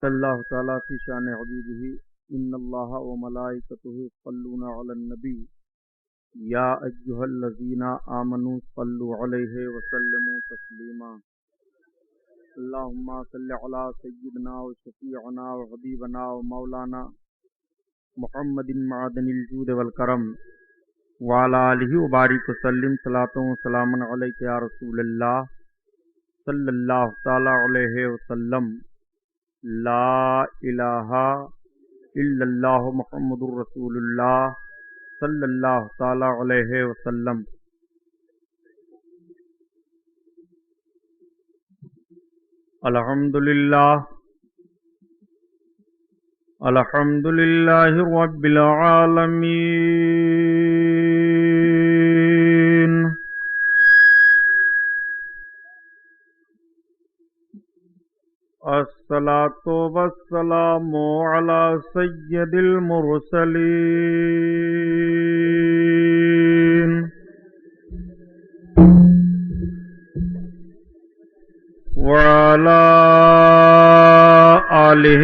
اللہ تعالیٰ فی شان حبیبہ ان اللہ و ملائکتہ یصلون علی النبی یا ایھا الذین آمنوا صلوا علیہ وسلموا تسلیما اللہم صل علی سیدنا و شفیعنا و حبیبنا و مولانا محمد معدن الجود والکرم وعلی آلہ وبارک وسلم صلاۃ و سلام علیک یا رسول اللہ صلی اللہ تعالی علیہ وسلم لا الہ الا اللہ محمد الرسول اللہ صلی اللہ تعالی علیہ وسلم۔ الحمد للہ رب العالمین، الصلاة والسلام على سید المرسلین وعلى آلہ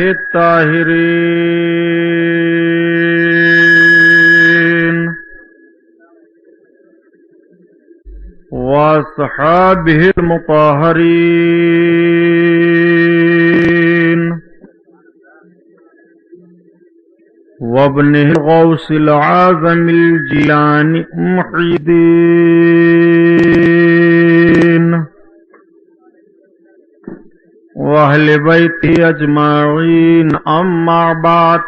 الطاہرین واصحابہ المطہرین وابنہ الغوث العظم الجیلانی محی الدین واہل بیتہ اجمعین، اما بعد،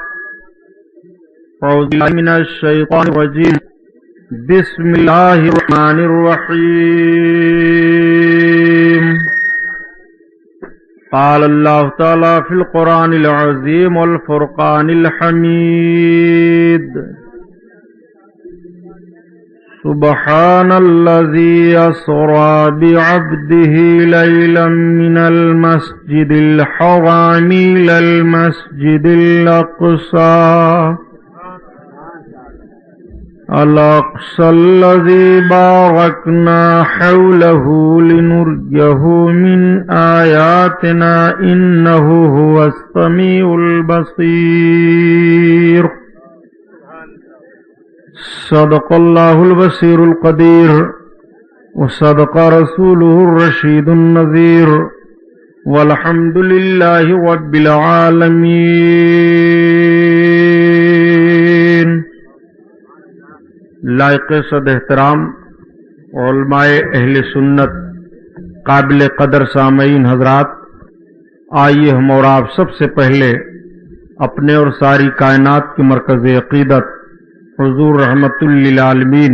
اعوذ باللہ من الشیطان الرجیم، بسم اللہ الرحمن الرحیم۔ قال اللہ تعالی فی القرآن العظیم والفرقان الحمید، سبحان الذي أسرى بعبده ليلا من المسجد الحرام إلى المسجد الأقصى الذي باركنا حوله لنريه من آياتنا إنه هو السميع البصير۔ صدق اللہ البصیر القدیر وصدق رسوله الرشید النذیر والحمد للہ رب العالمین۔ لائق صد احترام علماء اہل سنت، قابل قدر سامعین حضرات، آئیے ہم اور آپ سب سے پہلے اپنے اور ساری کائنات کے مرکز عقیدت حضور رحمت للعالمین،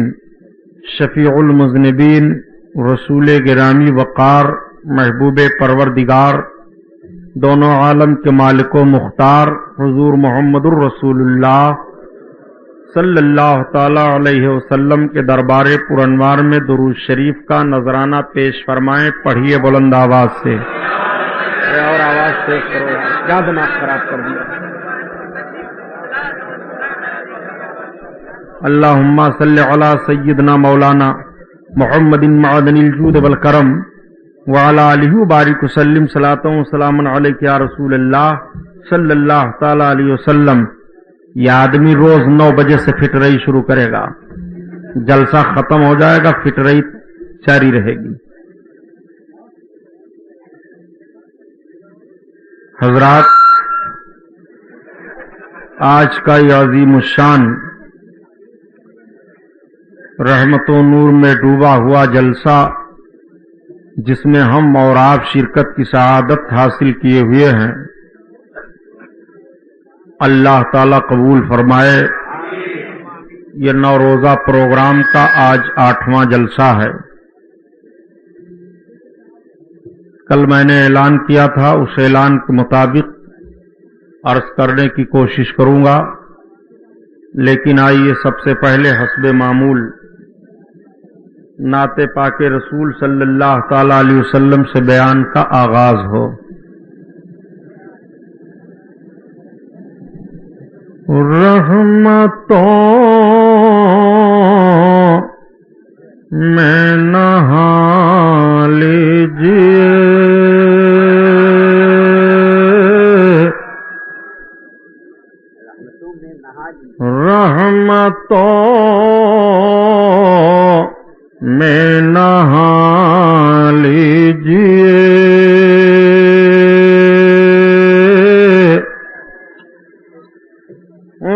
شفیع المذنبین، رسول گرامی وقار، محبوب پروردگار، دونوں عالم کے مالک و مختار حضور محمد الرسول اللہ صلی اللہ تعالی علیہ وسلم کے دربار پرانوار میں درود شریف کا نذرانہ پیش فرمائیں۔ پڑھیے بلند آواز سے، اور آواز تیز کرو، کیا دماغ خراب کر دیا۔ اللہم صلی علی سیدنا مولانا محمد معدن الجود والکرم وعلی آلہ وبارک وسلم صلاۃ و سلام علیک یا رسول اللہ صلی اللہ تعالی علیہ وسلم۔ یہ آدمی روز 9 بجے سے فٹ رہی شروع کرے گا، جلسہ ختم ہو جائے گا، فٹ رہی جاری رہے گی۔ حضرات، آج کا یہ عظیم الشان رحمت و نور میں ڈوبا ہوا جلسہ، جس میں ہم اور آپ شرکت کی سعادت حاصل کیے ہوئے ہیں، اللہ تعالی قبول فرمائے۔ یہ 9 روزہ پروگرام کا آج 8واں جلسہ ہے۔ کل میں نے اعلان کیا تھا، اس اعلان کے مطابق عرض کرنے کی کوشش کروں گا، لیکن آئیے سب سے پہلے حسب معمول نعت پاک رسول صلی اللہ تعالی علیہ وسلم سے بیان کا آغاز ہو۔ رحمتوں میں نہا لیجئے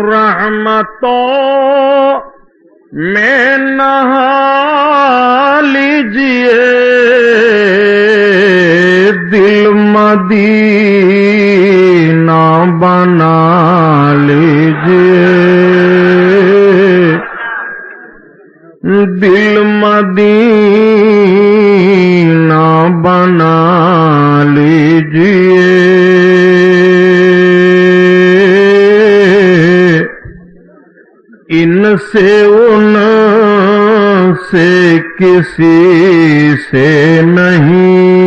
رحمتوں میں نہا لیجئے دل مدینہ بنا لیجئے دل مدینہ بنا لیجئے ان سے ان سے کسی سے نہیں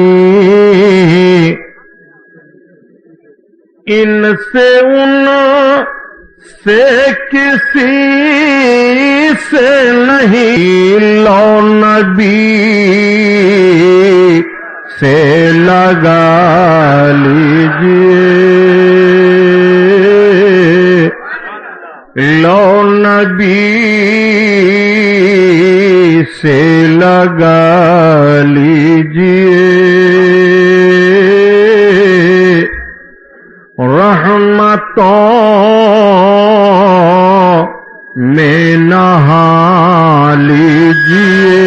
ان سے ان سے کسی سے نہیں لو نبی سے لگا لیجئے لو نبی سے لگا لیجئے رحمتوں میں نہا لیجئے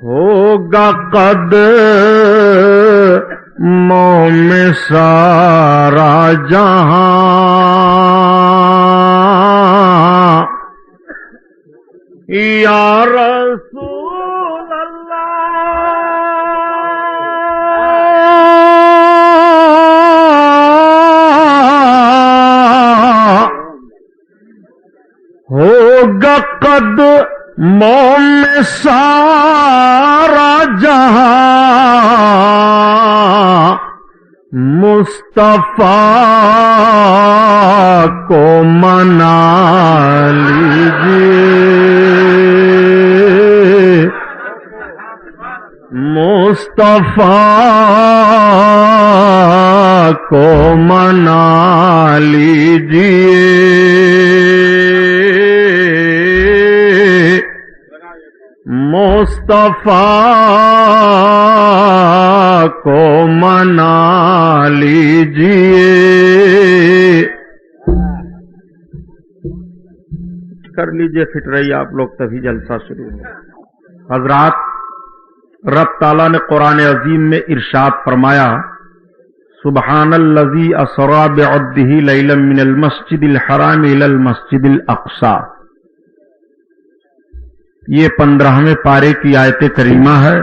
ہوگا قدموں میں سارا جہاں یا رسول اللہ ہوگا قدموں میں سارا جہاں مصطفیٰ کو منا لیجئے مصطفیٰ کو منا لیجئے مصطفیٰ کو منا لیجئے کر لیجئے فٹ رہیے آپ لوگ تبھی جلسہ شروع ہو حضرات رب تعالیٰ نے قرآن عظیم میں ارشاد فرمایا سبحان الذی اسری بعبدہ لیلا من المسجد الحرام الی المسجد الاقصی یہ 15ویں پارے کی آیت کریمہ ہے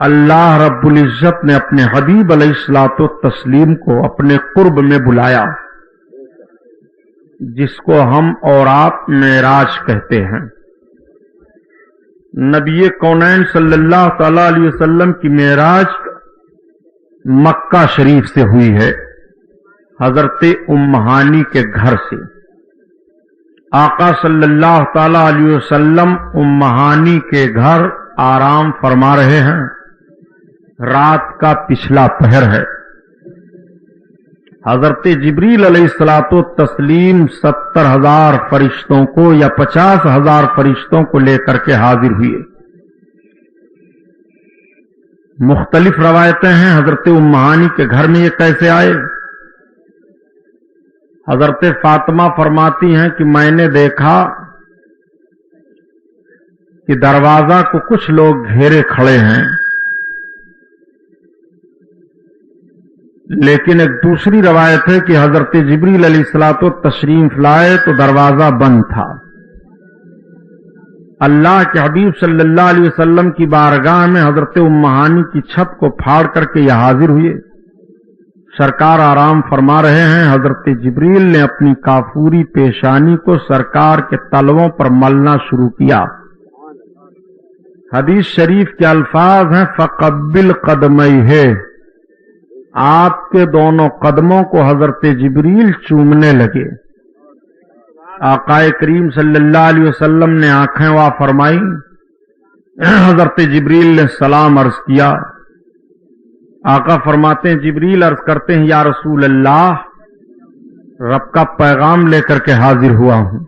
اللہ رب العزت نے اپنے حبیب علیہ الصلوۃ والتسلیم کو اپنے قرب میں بلایا جس کو ہم اور آپ معراج کہتے ہیں نبی کونین صلی اللہ تعالی علیہ وسلم کی معراج مکہ شریف سے ہوئی ہے حضرت ام ہانی کے گھر سے آقا صلی اللہ تعالی علیہ وسلم ام ہانی کے گھر آرام فرما رہے ہیں رات کا پچھلا پہر ہے حضرت جبریل علیہ الصلوۃ والتسلیم 70,000 فرشتوں کو یا 50,000 فرشتوں کو لے کر کے حاضر ہوئے مختلف روایتیں ہیں حضرت ام ہانی کے گھر میں یہ کیسے آئے حضرت فاطمہ فرماتی ہیں کہ میں نے دیکھا کہ دروازہ کو کچھ لوگ گھیرے کھڑے ہیں لیکن ایک دوسری روایت ہے کہ حضرت جبریل علیہ الصلوۃ والتسلیم لائے تو دروازہ بند تھا اللہ کے حبیب صلی اللہ علیہ وسلم کی بارگاہ میں حضرت ام ہانی کی چھت کو پھاڑ کر کے یہ حاضر ہوئے سرکار آرام فرما رہے ہیں حضرت جبریل نے اپنی کافوری پیشانی کو سرکار کے تلووں پر ملنا شروع کیا حدیث شریف کے الفاظ ہیں فقبل قدمیہ آپ کے دونوں قدموں کو حضرت جبریل چومنے لگے آقا کریم صلی اللہ علیہ وسلم نے آنکھیں وا فرمائی حضرت جبریل نے سلام عرض کیا آقا فرماتے ہیں جبریل عرض کرتے ہیں یا رسول اللہ رب کا پیغام لے کر کے حاضر ہوا ہوں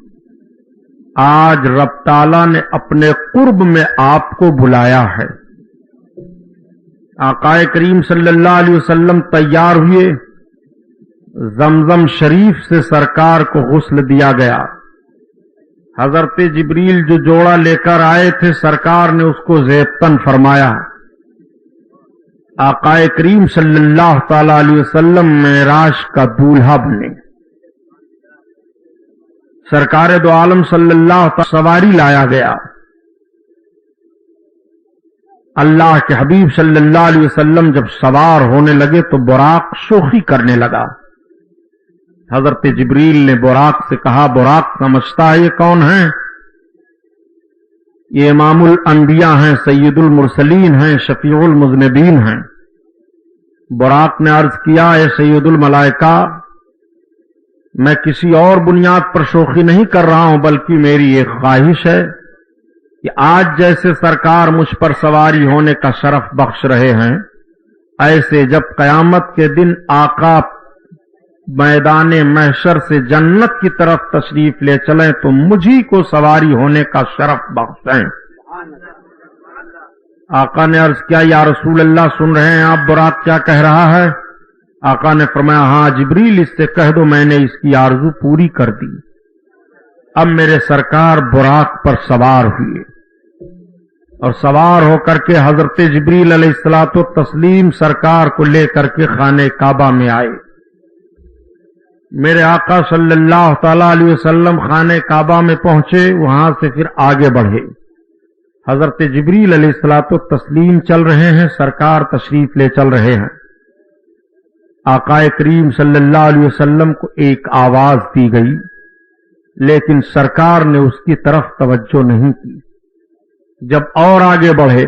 آج رب تعالیٰ نے اپنے قرب میں آپ کو بلایا ہے۔ آقا کریم صلی اللہ علیہ وسلم تیار ہوئے، زمزم شریف سے سرکار کو غسل دیا گیا۔ حضرت جبریل جو جوڑا لے کر آئے تھے، سرکار نے اس کو زیبتن فرمایا۔ آقا کریم صلی اللہ تعالی علیہ وسلم معراج کا دولہا بنے۔ سرکار دو عالم صلی اللہ تعالی سواری لایا گیا۔ اللہ کے حبیب صلی اللہ علیہ وسلم جب سوار ہونے لگے تو براق شوخی کرنے لگا۔ حضرت جبریل نے براق سے کہا، براق سمجھتا ہے یہ کون ہیں؟ یہ امام الانبیاء ہیں، سید المرسلین ہیں، شفیع المذنبین ہیں۔ براق نے عرض کیا، اے سید الملائکہ، میں کسی اور بنیاد پر شوخی نہیں کر رہا ہوں، بلکہ میری ایک خواہش ہے کہ آج جیسے سرکار مجھ پر سواری ہونے کا شرف بخش رہے ہیں، ایسے جب قیامت کے دن آقا میدان محشر سے جنت کی طرف تشریف لے چلیں تو مجھی کو سواری ہونے کا شرف بخشیں۔ آقا نے عرض کیا، یا رسول اللہ سن رہے ہیں آپ براق کیا کہہ رہا ہے؟ آقا نے فرمایا، ہاں جبریل اس سے کہہ دو میں نے اس کی آرزو پوری کر دی۔ اب میرے سرکار براق پر سوار ہوئے اور سوار ہو کر کے حضرت جبریل علیہ الصلوۃ والتسلیم سرکار کو لے کر کے خانہ کعبہ میں آئے۔ میرے آقا صلی اللہ تعالی علیہ وسلم خانہ کعبہ میں پہنچے، وہاں سے پھر آگے بڑھے۔ حضرت جبریل علیہ الصلوۃ والتسلیم چل رہے ہیں، سرکار تشریف لے چل رہے ہیں۔ آقا کریم صلی اللہ علیہ وسلم کو ایک آواز دی گئی، لیکن سرکار نے اس کی طرف توجہ نہیں کی۔ جب اور آگے بڑھے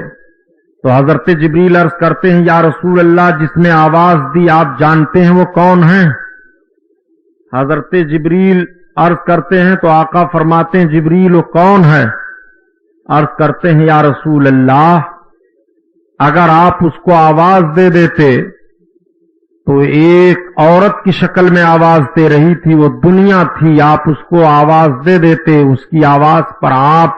تو حضرت جبریل عرض کرتے ہیں، یا رسول اللہ، جس نے آواز دی آپ جانتے ہیں وہ کون ہیں؟ حضرت جبریل عرض کرتے ہیں تو آقا فرماتے ہیں، جبریل وہ کون ہے؟ عرض کرتے ہیں، یا رسول اللہ، اگر آپ اس کو آواز دے دیتے تو ایک عورت کی شکل میں آواز دے رہی تھی، وہ دنیا تھی، آپ اس کو آواز دے دیتے، اس کی آواز پر آپ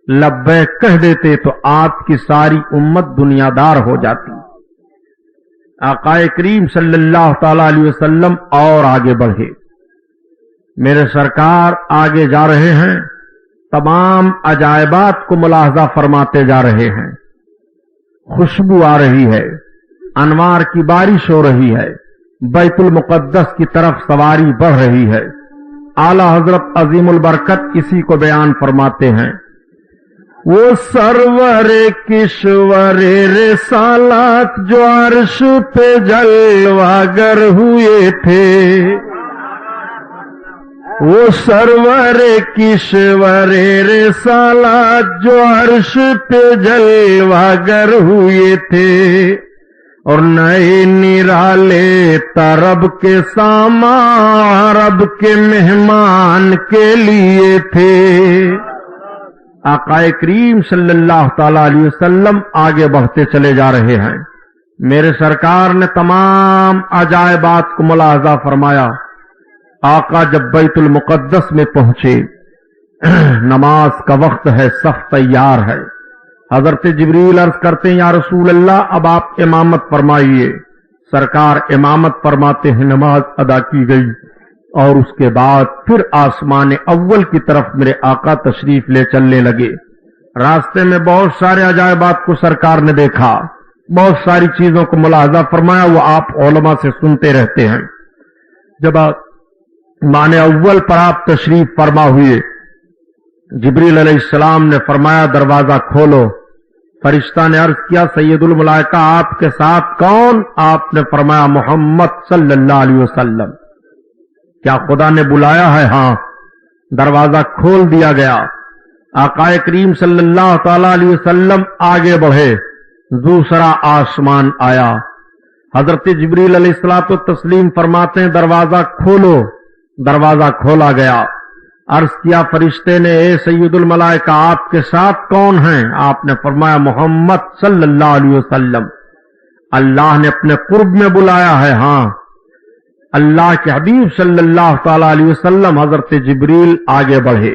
لبیک کہہ دیتے تو آپ کی ساری امت دنیا دار ہو جاتی۔ آقا کریم صلی اللہ تعالی علیہ وسلم اور آگے بڑھے۔ میرے سرکار آگے جا رہے ہیں، تمام عجائبات کو ملاحظہ فرماتے جا رہے ہیں۔ خوشبو آ رہی ہے، انوار کی بارش ہو رہی ہے، بیت المقدس کی طرف سواری بڑھ رہی ہے۔ اعلی حضرت عظیم البرکت اسی کو بیان فرماتے ہیں، وہ سرور کشور رسالات جو عرش پہ جلوگر ہوئے تھے، وہ سرور کشور رسالات جو عرش پہ جلوگر ہوئے تھے، اور نئے نرالے طرب کے سامان عرب کے مہمان کے لیے تھے۔ آقا کریم صلی اللہ تعالی علیہ وسلم آگے بڑھتے چلے جا رہے ہیں۔ میرے سرکار نے تمام عجائبات کو ملاحظہ فرمایا۔ آقا جب بیت المقدس میں پہنچے، نماز کا وقت ہے، صف تیار ہے۔ حضرت جبریل عرض کرتے ہیں، یا رسول اللہ، اب آپ امامت فرمائیے۔ سرکار امامت فرماتے ہیں، نماز ادا کی گئی اور اس کے بعد پھر آسمان اول کی طرف میرے آقا تشریف لے چلنے لگے۔ راستے میں بہت سارے عجائبات کو سرکار نے دیکھا، بہت ساری چیزوں کو ملاحظہ فرمایا، وہ آپ علماء سے سنتے رہتے ہیں۔ جب مان اول پر آپ تشریف فرما ہوئے، جبریل علیہ السلام نے فرمایا دروازہ کھولو۔ فرشتہ نے عرض کیا، سید الملائکہ آپ کے ساتھ کون؟ آپ نے فرمایا محمد صلی اللہ علیہ وسلم۔ کیا خدا نے بلایا ہے؟ ہاں۔ دروازہ کھول دیا گیا۔ آقا کریم صلی اللہ تعالی علیہ وسلم آگے بڑھے، دوسرا آسمان آیا۔ حضرت جبریل علیہ الصلوۃ والتسلیم فرماتے ہیں دروازہ کھولو۔ دروازہ کھولا گیا۔ عرض کیا فرشتے نے، اے سید الملائکہ آپ کے ساتھ کون ہیں؟ آپ نے فرمایا محمد صلی اللہ علیہ وسلم۔ اللہ نے اپنے قرب میں بلایا ہے؟ ہاں۔ اللہ کے حبیب صلی اللہ تعالی علیہ وسلم حضرت جبریل آگے بڑھے۔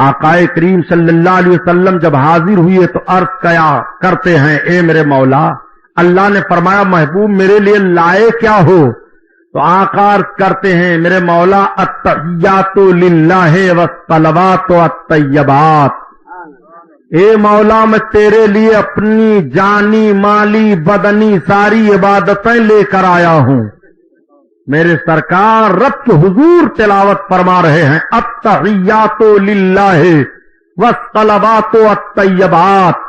آقائے کریم صلی اللہ علیہ وسلم جب حاضر ہوئے تو عرض کیا کرتے ہیں، اے میرے مولا، اللہ نے فرمایا محبوب میرے لیے لائے کیا ہو؟ تو آقا عرض کرتے ہیں، میرے مولا التحیات للہ والصلوات والطیبات، اے مولا میں تیرے لیے اپنی جانی مالی بدنی ساری عبادتیں لے کر آیا ہوں۔ میرے سرکار رب کے حضور تلاوت فرما رہے ہیں، التحیات للہ والصلوات والطیبات۔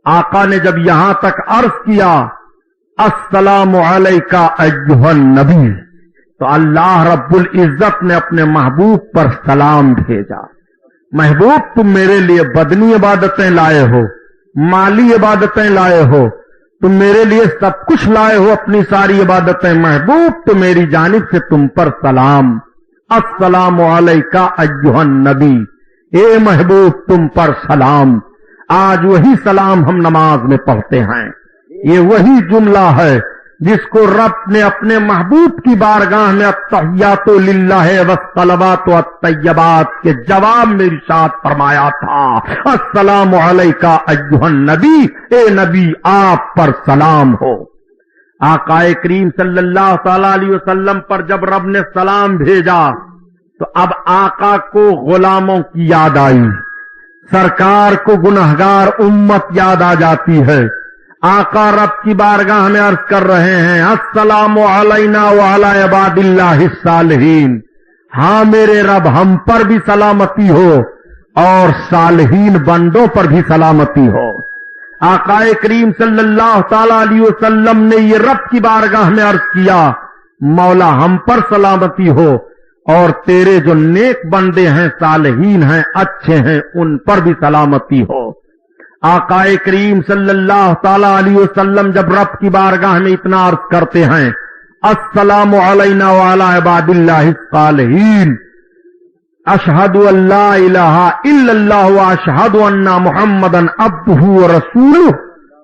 آقا نے جب یہاں تک عرض کیا السلام علیکہ ایھا النبی، تو اللہ رب العزت نے اپنے محبوب پر سلام بھیجا۔ محبوب تم میرے لیے بدنی عبادتیں لائے ہو، مالی عبادتیں لائے ہو، تم میرے لیے سب کچھ لائے ہو، اپنی ساری عبادتیں۔ محبوب تو میری جانب سے تم پر سلام، السلام علیکہ ایھا النبی، اے محبوب تم پر سلام۔ آج وہی سلام ہم نماز میں پڑھتے ہیں، یہ وہی جملہ ہے جس کو رب نے اپنے محبوب کی بارگاہ میں التحیات للہ والصلوات والطیبات کے جواب میں ارشاد فرمایا تھا، السلام علیکہ ایھا النبی، اے نبی آپ پر سلام ہو۔ آقائے کریم صلی اللہ تعالی علیہ وسلم پر جب رب نے سلام بھیجا تو اب آقا کو غلاموں کی یاد آئی، سرکار کو گنہگار امت یاد آ جاتی ہے۔ آقا رب کی بارگاہ میں عرض کر رہے ہیں، السلام علینا وعلی عباد اللہ الصالحین، ہاں میرے رب ہم پر بھی سلامتی ہو اور صالحین بندوں پر بھی سلامتی ہو۔ آقا کریم صلی اللہ تعالی علیہ وسلم نے یہ رب کی بارگاہ میں عرض کیا، مولا ہم پر سلامتی ہو اور تیرے جو نیک بندے ہیں، صالحین ہیں، اچھے ہیں، ان پر بھی سلامتی ہو۔ آقا کریم صلی اللہ تعالی علیہ وسلم جب رب کی بارگاہ میں اتنا عرض کرتے ہیں، السلام علینا وعلی عباد اللہ الصالحین، اشہد ان لا الہ الا اللہ واشہد ان محمدا عبدہ ورسولہ،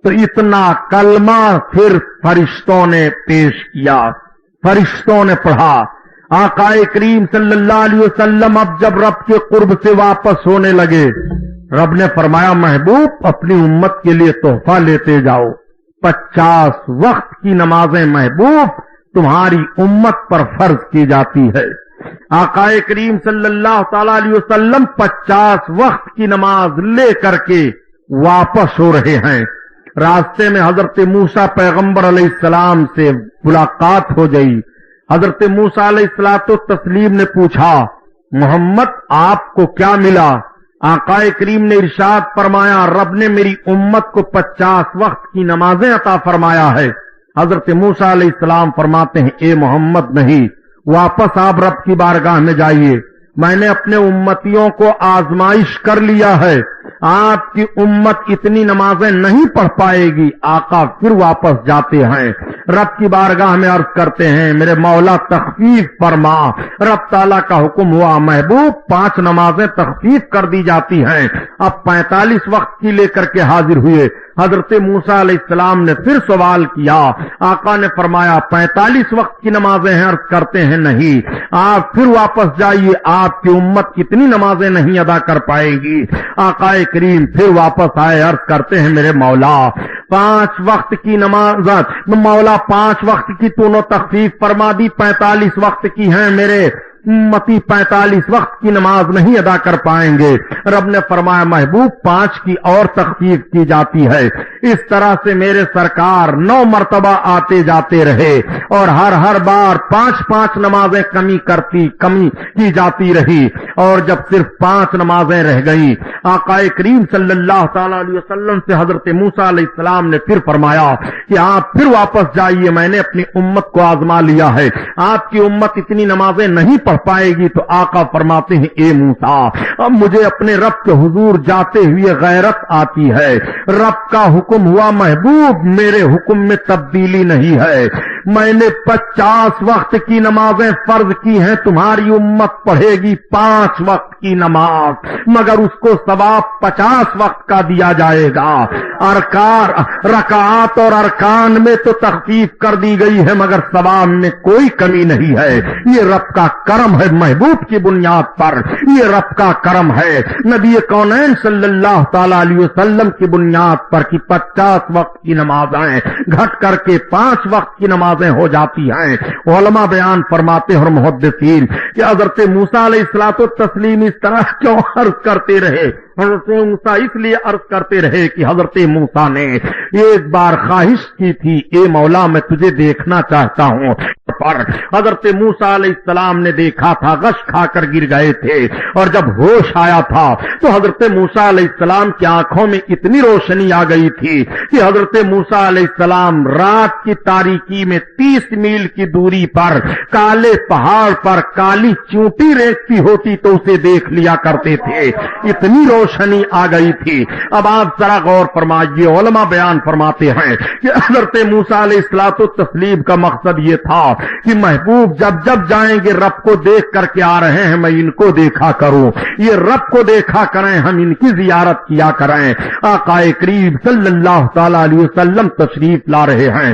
تو اتنا کلمہ پھر فرشتوں نے پیش کیا، فرشتوں نے پڑھا۔ آقا کریم صلی اللہ علیہ وسلم اب جب رب کے قرب سے واپس ہونے لگے، رب نے فرمایا محبوب اپنی امت کے لیے تحفہ لیتے جاؤ، 50 وقت کی نمازیں محبوب تمہاری امت پر فرض کی جاتی ہے۔ آقا کریم صلی اللہ تعالی علیہ وسلم 50 وقت کی نماز لے کر کے واپس ہو رہے ہیں۔ راستے میں حضرت موسیٰ پیغمبر علیہ السلام سے ملاقات ہو گئی۔ حضرت موسیٰ علیہ الصلوۃ والتسلیم نے پوچھا، محمد آپ کو کیا ملا؟ آقا کریم نے ارشاد فرمایا، رب نے میری امت کو 50 وقت کی نمازیں عطا فرمایا ہے۔ حضرت موسیٰ علیہ السلام فرماتے ہیں، اے محمد نہیں، واپس آپ رب کی بارگاہ میں جائیے، میں نے اپنے امتیوں کو آزمائش کر لیا ہے، آپ کی امت اتنی نمازیں نہیں پڑھ پائے گی۔ آقا پھر واپس جاتے ہیں، رب کی بارگاہ میں عرض کرتے ہیں، میرے مولا تخفیف فرما۔ رب تعالیٰ کا حکم ہوا، محبوب 5 نمازیں تخفیف کر دی جاتی ہیں۔ اب 45 وقت کی لے کر کے حاضر ہوئے۔ حضرت موسیٰ علیہ السلام نے پھر سوال کیا، آقا نے فرمایا 45 وقت کی نمازیں ہیں؟ عرض کرتے ہیں نہیں، آپ پھر واپس جائیے، آپ کی امت کتنی نمازیں نہیں ادا کر پائے گی۔ آقا کریم پھر واپس آئے، عرض کرتے ہیں، میرے مولا 5 وقت کی نماز، مولا 5 وقت کی تو نے تخفیف فرما دی، 45 وقت کی ہیں، میرے امتی 45 وقت کی نماز نہیں ادا کر پائیں گے۔ رب نے فرمایا محبوب 5 کی اور تخفیف کی جاتی ہے۔ اس طرح سے میرے سرکار 9 مرتبہ آتے جاتے رہے اور ہر بار 5 نمازیں کمی کی جاتی رہی، اور جب صرف 5 نمازیں رہ گئیں، آقا کریم صلی اللہ تعالی علیہ وسلم سے حضرت موسیٰ علیہ السلام نے پھر فرمایا کہ آپ پھر واپس جائیے، میں نے اپنی امت کو آزما لیا ہے، آپ کی امت اتنی نمازیں نہیں پڑھ پائے گی۔ تو آقا فرماتے ہیں، اے موسیٰ اب مجھے اپنے رب کے حضور جاتے ہوئے غیرت آتی ہے، رب کا حکم ہوا محبوب میرے حکم میں تبدیلی نہیں ہے، میں نے 50 وقت کی نمازیں فرض کی ہیں، تمہاری امت پڑھے گی 5 وقت کی نماز، مگر اس کو ثواب 50 وقت کا دیا جائے گا۔ رکعات اور ارکان میں تو تخفیف کر دی گئی ہے مگر ثواب میں کوئی کمی نہیں ہے. یہ رب کا کرم ہے محبوب کی بنیاد پر, یہ رب کا کرم ہے نبی کونین صلی اللہ تعالی علیہ وسلم کی بنیاد پر کہ 50 وقت کی نمازیں گھٹ کر کے 5 وقت کی نمازیں ہو جاتی ہیں. علماء بیان فرماتے ہیں اور محدثین کہ حضرت موسیٰ علیہ الصلوۃ والتسلیم اس طرح کیوں عرض کرتے رہے. حضرت موسیٰ اس لیے عرض کرتے رہے کہ حضرت موسیٰ نے ایک بار خواہش کی تھی, اے مولا میں تجھے دیکھنا چاہتا ہوں. پر حضرت موسیٰ علیہ السلام نے دیکھا تھا, غش کھا کر گر گئے تھے, اور جب ہوش آیا تھا تو حضرت موسیٰ علیہ السلام کی آنکھوں میں اتنی روشنی آ گئی تھی کہ حضرت موسیٰ علیہ السلام رات کی تاریکی میں 30 میل کی دوری پر کالے پہاڑ پر کالی چونٹی ریکتی ہوتی تو اسے دیکھ لیا کرتے تھے. اتنی روشنی آ گئی تھی. اب آپ ذرا غور فرمائیے, علماء بیان فرماتے ہیں کہ حضرت موسیٰ علیہ الصلوۃ والتسلیم کا مقصد یہ تھا کہ محبوب جب جائیں گے رب کو دیکھ کر کے آ رہے ہیں, میں ان کو دیکھا کروں, یہ رب کو دیکھا کریں, ہم ان کی زیارت کیا کریں. آقا کریم صلی اللہ تعالی علیہ وسلم تشریف لا رہے ہیں.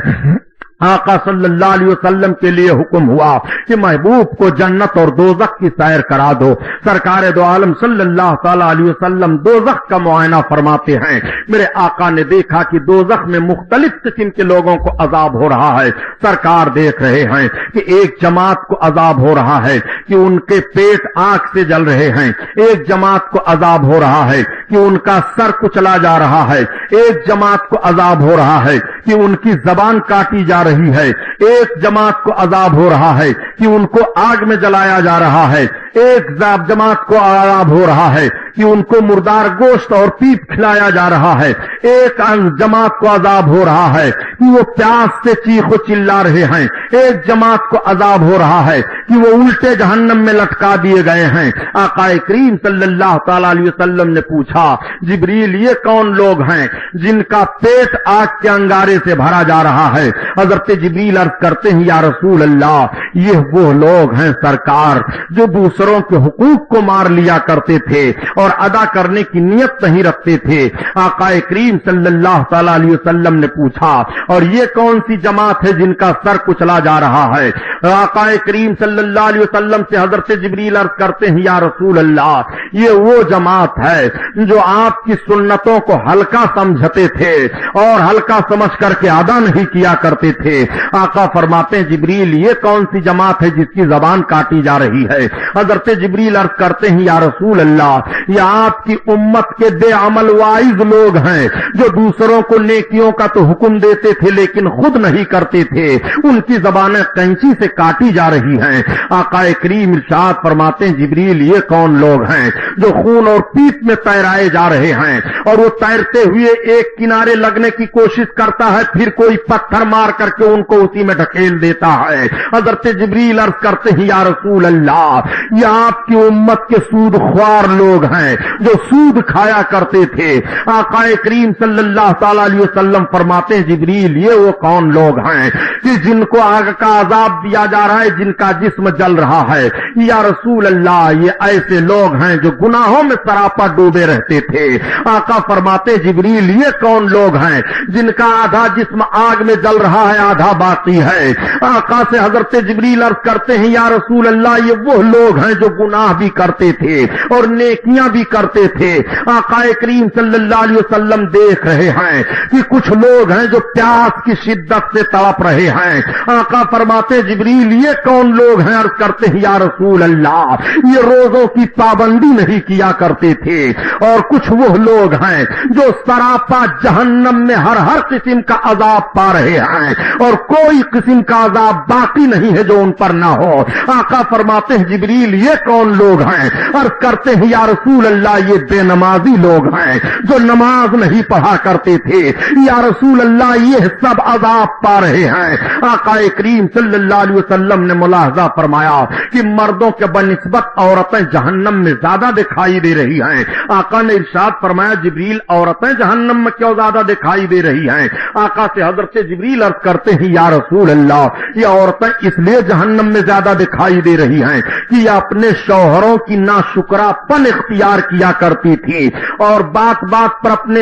آقا صلی اللہ علیہ وسلم کے لیے حکم ہوا کہ محبوب کو جنت اور دوزخ کی سیر کرا دو. سرکار دو عالم صلی اللہ تعالی علیہ وسلم دوزخ کا معائنہ فرماتے ہیں. میرے آقا نے دیکھا کہ دوزخ میں مختلف قسم کے لوگوں کو عذاب ہو رہا ہے. سرکار دیکھ رہے ہیں کہ ایک جماعت کو عذاب ہو رہا ہے کہ ان کے پیٹ آگ سے جل رہے ہیں, ایک جماعت کو عذاب ہو رہا ہے کہ ان کا سر کچلا جا رہا ہے, ایک جماعت کو عذاب ہو رہا ہے کہ ان کی زبان کاٹی جا رہی ہے, ایک جماعت کو عذاب ہو رہا ہے کہ ان کو آگ میں جلایا جا رہا ہے, ایک جماعت کو عذاب ہو رہا ہے کہ ان کو مردار گوشت اور پیپ کھلایا جا رہا ہے, ایک جماعت کو عذاب ہو رہا ہے کہ وہ پیاس سے چیخ و چلا رہے ہیں, ایک جماعت کو عذاب ہو رہا ہے کہ وہ الٹے جہنم میں لٹکا دیے گئے ہیں. آقا کریم صلی اللہ تعالی علیہ وسلم نے پوچھا, جبریل یہ کون لوگ ہیں جن کا پیٹ آگ کے انگارے سے بھرا جا رہا ہے؟ حضرت جبریل عرض کرتے ہیں, یا رسول اللہ, یہ وہ لوگ ہیں سرکار جو دوسروں کے حقوق کو مار لیا کرتے تھے اور ادا کرنے کی نیت نہیں رکھتے تھے. آقا کریم صلی اللہ تعالی علیہ وسلم نے پوچھا, اور یہ کون سی جماعت ہے جن کا سر کچلا جا رہا ہے؟ آقا کریم صلی اللہ علیہ وسلم سے حضرت جبریل عرض کرتے ہیں, یا رسول اللہ, یہ وہ جماعت ہے جو آپ کی سنتوں کو ہلکا سمجھتے تھے اور ہلکا سمجھ کر کے ادا نہیں کیا کرتے تھے. آقا فرماتے ہیں, جبریل یہ کون سی جماعت ہے جس کی زبان کاٹی جا رہی ہے؟ حضرت جبریل عرض کرتے ہیں, یا رسول اللہ, یہ آپ کی امت کے بے عمل وائز لوگ ہیں جو دوسروں کو نیکیوں کا تو حکم دیتے تھے لیکن خود نہیں کرتے تھے, ان کی زبانیں کینچی سے کاٹی جا رہی ہیں. آقا کریم ارشاد فرماتے ہیں, جبریل یہ کون لوگ ہیں جو خون اور پیپ میں تیرائے جا رہے ہیں اور وہ تیرتے ہوئے ایک کنارے لگنے کی کوشش کرتا ہے, پھر کوئی پتھر مار کر کے ان کو اسی میں ڈھکیل دیتا ہے. حضرت جبریل عرض کرتے ہیں, یا رسول اللہ, یہ آپ کی امت کے سود خوار لوگ ہیں جو سود کھایا کرتے تھے. آقا کریم صلی اللہ تعالی علیہ وسلم فرماتے ہیں, جبریل یہ وہ کون لوگ ہیں کہ جن کو آگ کا عذاب دیا جا رہا ہے, جن کا جسم جل رہا ہے؟ یا رسول اللہ, یہ ایسے لوگ ہیں جو گناہوں میں سراپا ڈوبے رہتے تھے. آقا فرماتے, جبریل یہ کون لوگ ہیں جن کا آدھا جسم آگ میں جل رہا ہے, آدھا باقی ہے؟ آقا سے حضرت جبریل عرض کرتے ہیں, یا رسول اللہ, یہ وہ لوگ ہیں جو گناہ بھی کرتے تھے اور نیکیاں بھی کرتے تھے. آقا کریم صلی اللہ علیہ وسلم دیکھ رہے ہیں کہ کچھ لوگ ہیں جو پیاس کی شدت سے تڑپ رہے ہیں. آقا فرماتے, جبریل یہ کون لوگ ہیں؟ عرض کرتے ہیں, یا رسول اللہ, یہ روزوں کی پابندی نہیں کیا کرتے تھے. اور کچھ وہ لوگ ہیں جو سراپا جہنم میں ہر قسم کا عذاب پا رہے ہیں اور کوئی قسم کا عذاب باقی نہیں ہے جو ان پر نہ ہو. آقا فرماتے ہیں, جبریل یہ کون لوگ ہیں؟ عرض کرتے ہیں, یا رسول اللہ, یہ بے نمازی لوگ ہیں جو نماز نہیں پڑھا کرتے تھے. یا رسول اللہ, یہ سب عذاب پا رہے ہیں. آقا کریم صلی اللہ علیہ وسلم نے ملاحظہ فرمایا کہ مردوں کے بنسبت عورتیں جہنم میں زیادہ دکھائی دے رہی ہیں. آقا نے ارشاد فرمایا, جبریل, عورتیں جہنم میں کیوں زیادہ دکھائی دے رہی ہیں؟ آقا سے حضرت جبریل عرض کرتے ہیں, یا رسول اللہ, یہ عورتیں اس لیے جہنم میں زیادہ دکھائی دے رہی ہیں کہ یہ اپنے شوہروں کی ناشکرا پن اختیار کیا کرتی تھی اور بات بات پر اپنے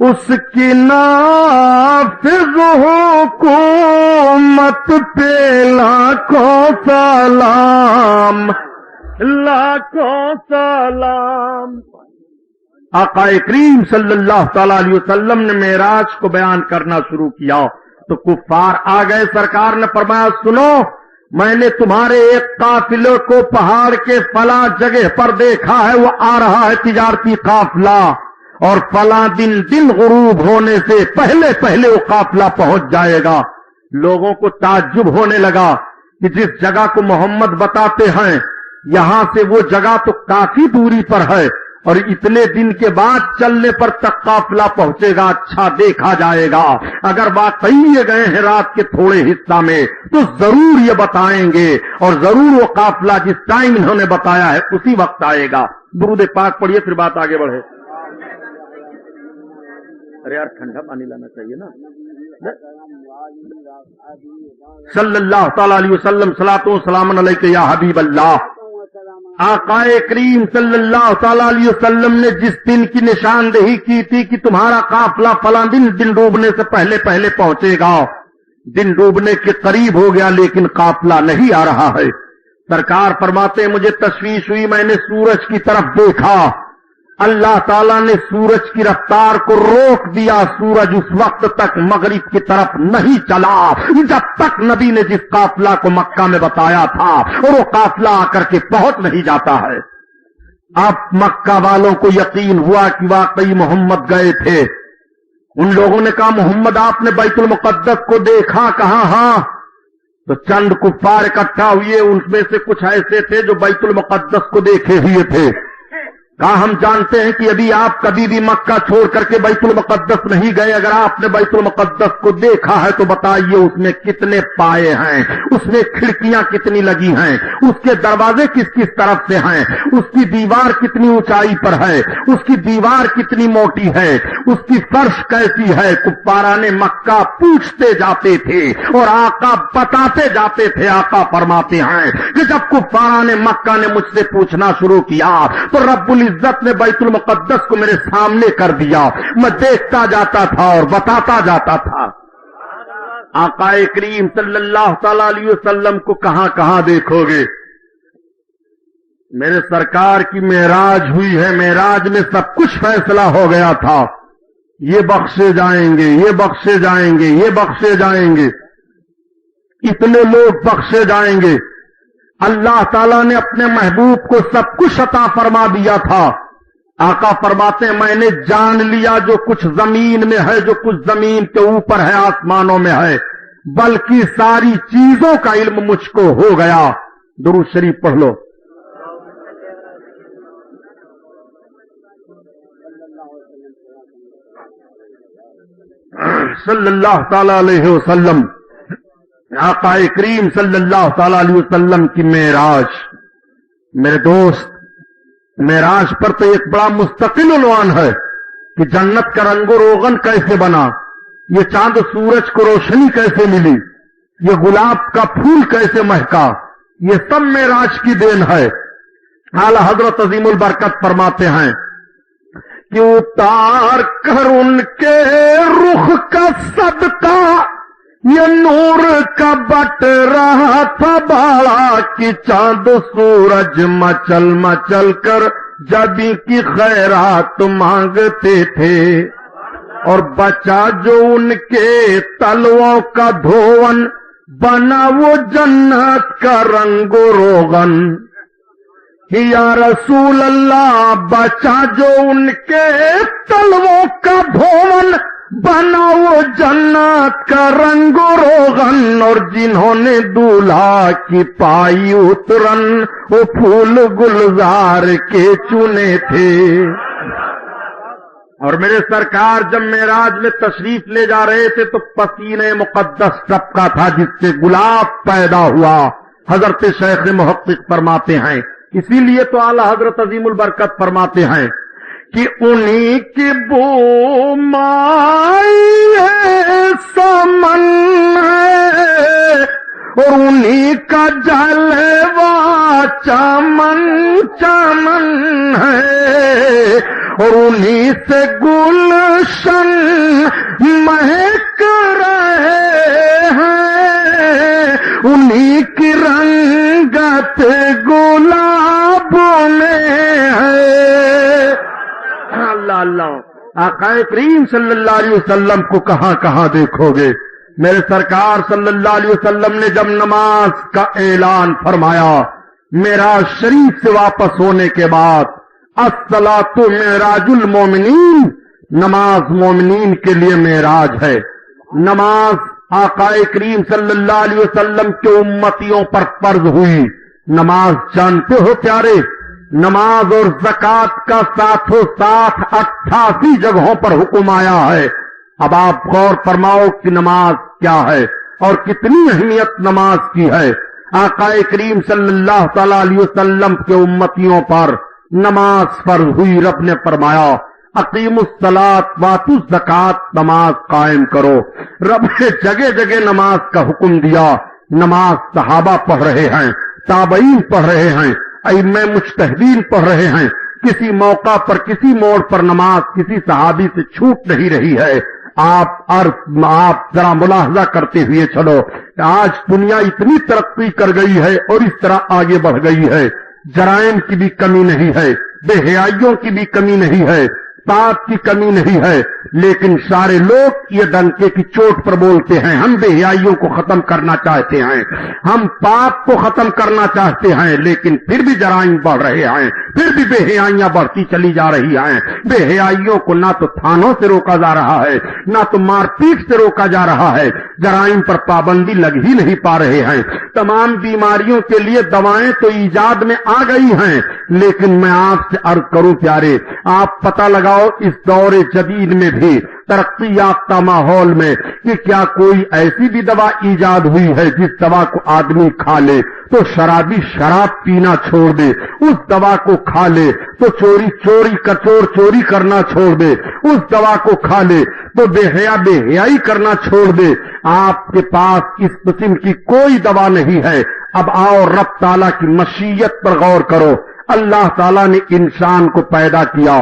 اس کی نافذ حکومت پہ لاکھوں سلام، لاکھوں سلام۔ آقا کریم صلی اللہ تعالی علیہ وسلم نے معراج کو بیان کرنا شروع کیا تو کفار آ گئے۔ سرکار نے فرمایا سنو، میں نے تمہارے ایک قافلے کو پہاڑ کے فلاں جگہ پر دیکھا ہے، وہ آ رہا ہے تجارتی قافلہ، اور فلاں دن غروب ہونے سے پہلے پہلے وہ قافلہ پہنچ جائے گا۔ لوگوں کو تعجب ہونے لگا کہ جس جگہ کو محمد بتاتے ہیں یہاں سے وہ جگہ تو کافی دوری پر ہے، اور اتنے دن کے بعد چلنے پر تک قافلہ پہنچے گا، اچھا دیکھا جائے گا۔ اگر واقعی یہ گئے ہیں رات کے تھوڑے حصہ میں تو ضرور یہ بتائیں گے، اور ضرور وہ قافلہ جس ٹائم انہوں نے بتایا ہے اسی وقت آئے گا۔ درود پاک پڑھیے پھر بات آگے بڑھے۔ ارے یار ٹھنڈا پانی لانا چاہیے نا۔ صلی اللہ تعالی علیہ وسلم، صلاۃ و سلام علیک یا حبیب اللہ۔ آقا کریم صلی اللہ تعالی علیہ وسلم نے جس دن کی نشاندہی کی تھی کہ تمہارا قافلہ فلاں دن ڈوبنے سے پہلے پہلے پہنچے گا، دن ڈوبنے کے قریب ہو گیا لیکن قافلہ نہیں آ رہا ہے۔ سرکار فرماتے ہیں مجھے تشویش ہوئی، میں نے سورج کی طرف دیکھا، اللہ تعالیٰ نے سورج کی رفتار کو روک دیا، سورج اس وقت تک مغرب کی طرف نہیں چلا جب تک نبی نے جس قافلہ کو مکہ میں بتایا تھا، اور وہ قافلہ آ کر کے پہنچ نہیں جاتا ہے۔ اب مکہ والوں کو یقین ہوا کہ واقعی محمد گئے تھے۔ ان لوگوں نے کہا محمد آپ نے بیت المقدس کو دیکھا؟ کہا ہاں۔ تو چند کفار اکٹھا ہوئے، ان میں سے کچھ ایسے تھے جو بیت المقدس کو دیکھے ہوئے تھے۔ کہا ہم جانتے ہیں کہ ابھی آپ کبھی بھی مکہ چھوڑ کر کے بیت المقدس نہیں گئے، اگر آپ نے بیت المقدس کو دیکھا ہے تو بتائیے اس میں کتنے پائے ہیں، اس میں کھڑکیاں کتنی لگی ہیں، اس کے دروازے کس کس طرف سے ہیں، اس کی دیوار کتنی اونچائی پر ہے، اس کی دیوار کتنی موٹی ہے، اس کی فرش کیسی ہے۔ کفاران مکہ پوچھتے جاتے تھے اور آقا بتاتے جاتے تھے۔ آقا فرماتے ہیں کہ جب کفاران مکہ نے مجھ سے پوچھنا شروع کیا تو رب عزت نے بیت المقدس کو میرے سامنے کر دیا، میں دیکھتا جاتا تھا اور بتاتا جاتا تھا۔ آقا کریم صلی اللہ تعالی علیہ وسلم کو کہاں کہاں دیکھو گے؟ میرے سرکار کی معراج ہوئی ہے، معراج میں سب کچھ فیصلہ ہو گیا تھا، یہ بخشے جائیں گے، یہ بخشے جائیں گے، یہ بخشے جائیں گے، اتنے لوگ بخشے جائیں گے۔ اللہ تعالیٰ نے اپنے محبوب کو سب کچھ عطا فرما دیا تھا۔ آقا فرماتے ہیں میں نے جان لیا جو کچھ زمین میں ہے، جو کچھ زمین کے اوپر ہے، آسمانوں میں ہے، بلکہ ساری چیزوں کا علم مجھ کو ہو گیا۔ درود شریف پڑھ لو۔ صلی اللہ تعالی علیہ وسلم۔ آقا کریم صلی اللہ تعالی علیہ وسلم کی معراج، میرے دوست، معراج پر تو ایک بڑا مستقل عنوان ہے کہ جنت کا رنگ و روغن کیسے بنا، یہ چاند سورج کو روشنی کیسے ملی، یہ گلاب کا پھول کیسے مہکا، یہ سب معراج کی دین ہے۔ اعلی حضرت عظیم البرکت فرماتے ہیں کہ اتار کر ان کے رخ کا صدقہ یہ نور کا بٹ رہا تھا باڑا، کہ چاند سورج مچل مچل کر جبی کی خیرات مانگتے تھے، اور بچا جو ان کے تلووں کا دھون بنا وہ جنت کا رنگ و روغن۔ یا رسول اللہ بچا جو ان کے تلووں کا دھون بنا وہ جنت کا رنگ و روغن، اور جنہوں نے دولہا کی پائی اترن وہ پھول گلزار کے چنے تھے۔ اور میرے سرکار جب معراج میں تشریف لے جا رہے تھے تو پسینے مقدس ٹپکا تھا جس سے گلاب پیدا ہوا۔ حضرت شیخ محقق فرماتے ہیں، اسی لیے تو اعلی حضرت عظیم البرکت فرماتے ہیں کہ انہی کی بو مائی ہے سمن ہے، اور انہی کا جلوہ چمن چمن ہے، اور انہی سے گلشن مہک رہے ہیں، انہی کی رنگت گلابوں میں ہے۔ اللہ اللہ، آقا کریم صلی اللہ علیہ وسلم کو کہاں کہاں دیکھو گے۔ میرے سرکار صلی اللہ علیہ وسلم نے جب نماز کا اعلان فرمایا، معراج شریف سے واپس ہونے کے بعد، الصلاۃ معراج المومنین، نماز مومنین کے لیے معراج ہے۔ نماز آقا کریم صلی اللہ علیہ وسلم کے امتیوں پر فرض ہوئی۔ نماز جانتے ہو پیارے، نماز اور زکوٰۃ کا ساتھوں ساتھ 88 جگہوں پر حکم آیا ہے۔ اب آپ غور فرماؤ کہ نماز کیا ہے اور کتنی اہمیت نماز کی ہے۔ آقا کریم صلی اللہ تعالی علیہ وسلم کے امتیوں پر نماز فرض ہوئی۔ رب نے فرمایا اقیموا الصلاۃ واتوا الزکوٰۃ، نماز قائم کرو۔ رب نے جگہ جگہ نماز کا حکم دیا۔ نماز صحابہ پڑھ رہے ہیں، تابعین پڑھ رہے ہیں، ائمہ مجتہدین پڑھ رہے ہیں۔ کسی موقع پر، کسی موڑ پر نماز کسی صحابی سے چھوٹ نہیں رہی ہے۔ آپ ذرا ملاحظہ کرتے ہوئے چلو، آج دنیا اتنی ترقی کر گئی ہے اور اس طرح آگے بڑھ گئی ہے، جرائم کی بھی کمی نہیں ہے، بے حیائیوں کی بھی کمی نہیں ہے، پاپ کی کمی نہیں ہے، لیکن سارے لوگ یہ ڈنکے کی چوٹ پر بولتے ہیں ہم بے حیائیوں کو ختم کرنا چاہتے ہیں، ہم پاپ کو ختم کرنا چاہتے ہیں، لیکن پھر بھی جرائم بڑھ رہے ہیں، پھر بھی بے حیائیاں بڑھتی چلی جا رہی ہیں۔ بے حیائیوں کو نہ تو تھانوں سے روکا جا رہا ہے، نہ تو مار پیٹ سے روکا جا رہا ہے، جرائم پر پابندی لگ ہی نہیں پا رہے ہیں۔ تمام بیماریوں کے لیے دوائیں تو ایجاد میں آ گئی ہیں، لیکن میں آپ سے عرض کروں پیارے، آپ پتہ لگاؤ اس دور جدید میں بھی، ترقی یافتہ ماحول میں، کہ کیا کوئی ایسی بھی دوا ایجاد ہوئی ہے جس دوا کو آدمی کھا لے تو شرابی شراب پینا چھوڑ دے، اس دوا کو کھا لے تو چوری کرنا چھوڑ دے، اس دوا کو کھا لے تو بے حیائی کرنا چھوڑ دے؟ آپ کے پاس اس قسم کی کوئی دوا نہیں ہے۔ اب آؤ رب تعالیٰ کی مشیت پر غور کرو۔ اللہ تعالیٰ نے انسان کو پیدا کیا،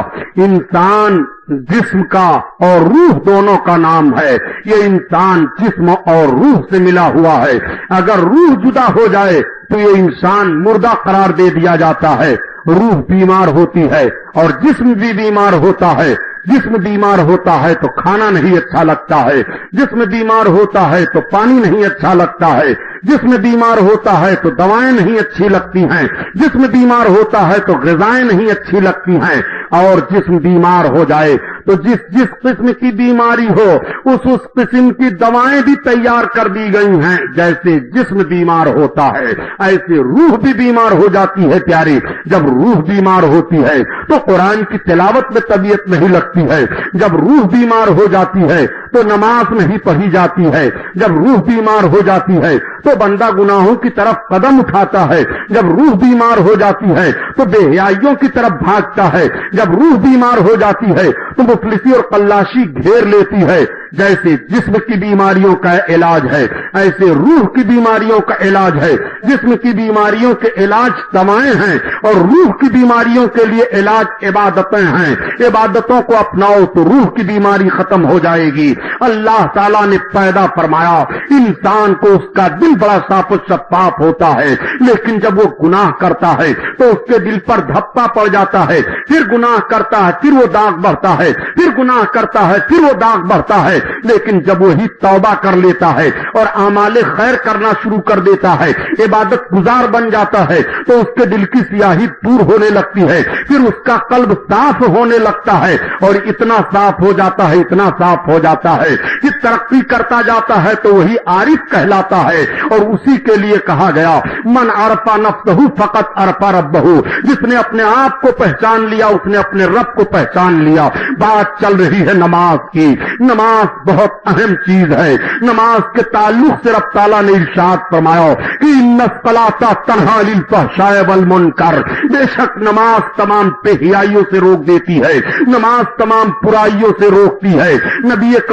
انسان جسم کا اور روح دونوں کا نام ہے۔ یہ انسان جسم اور روح سے ملا ہوا ہے، اگر روح جدا ہو جائے تو یہ انسان مردہ قرار دے دیا جاتا ہے۔ روح بیمار ہوتی ہے اور جسم بھی بیمار ہوتا ہے۔ جسم بیمار ہوتا ہے تو کھانا نہیں اچھا لگتا ہے، جسم بیمار ہوتا ہے تو پانی نہیں اچھا لگتا ہے، جسم بیمار ہوتا ہے تو دوائیں نہیں اچھی لگتی ہیں، جسم بیمار ہوتا ہے تو غذائیں نہیں اچھی لگتی ہیں، اور جسم بیمار ہو جائے تو جس قسم کی بیماری ہو اس قسم کی دوائیں بھی تیار کر دی گئی ہیں۔ جیسے جسم بیمار ہوتا ہے ایسے روح بھی بیمار ہو جاتی ہے پیاری۔ جب روح بیمار ہوتی ہے تو قرآن کی تلاوت میں طبیعت نہیں لگتی ہے، جب روح بیمار ہو جاتی ہے تو نماز نہیں پڑھی جاتی ہے، جب روح بیمار ہو جاتی ہے تو بندہ گناہوں کی طرف قدم اٹھاتا ہے، جب روح بیمار ہو جاتی ہے تو بے حیائیوں کی طرف بھاگتا ہے، جب روح بیمار ہو جاتی ہے تو مفلسی اور قلاشی گھیر لیتی ہے۔ جیسے جسم کی بیماریوں کا علاج ہے ایسے روح کی بیماریوں کا علاج ہے۔ جسم کی بیماریوں کے علاج دوائیں ہیں اور روح کی بیماریوں کے لیے علاج عبادتیں ہیں۔ عبادتوں کو اپناؤ تو روح کی بیماری ختم ہو جائے گی۔ اللہ تعالیٰ نے پیدا فرمایا انسان کو، اس کا دل بڑا صاف و شفاف ہوتا ہے، لیکن جب وہ گناہ کرتا ہے تو اس کے دل پر دھپا پڑ جاتا ہے، پھر گناہ کرتا ہے، پھر وہ داغ بڑھتا ہے، پھر گناہ کرتا ہے، پھر وہ داغ بڑھتا ہے۔ لیکن جب وہی توبہ کر لیتا ہے اور اعمال خیر کرنا شروع کر دیتا ہے، عبادت گزار بن جاتا ہے، تو اس کے دل کی سیاہی دور ہونے لگتی ہے، پھر اس کا قلب صاف ہونے لگتا ہے، اور اتنا صاف ہو جاتا ہے، اتنا صاف ہو جاتا ہے کہ ترقی کرتا جاتا ہے تو وہی عارف کہلاتا ہے۔ اور اسی کے لیے کہا گیا من عرف نفسہ فقط عرف ربہ، جس نے اپنے آپ کو پہچان لیا اس نے اپنے رب کو پہچان لیا۔ بات چل رہی ہے نماز کی۔ نماز بہت اہم چیز ہے۔ نماز کے تعلق سے رب تعالیٰ نے ارشاد فرمایا کہ ان الصلاۃ تنہی عن الفحشاء والمنکر، بے شک نماز تمام بے حیائیوں سے روک دیتی ہے، نماز تمام برائیوں سے روکتی ہے۔ نبی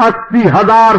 80,000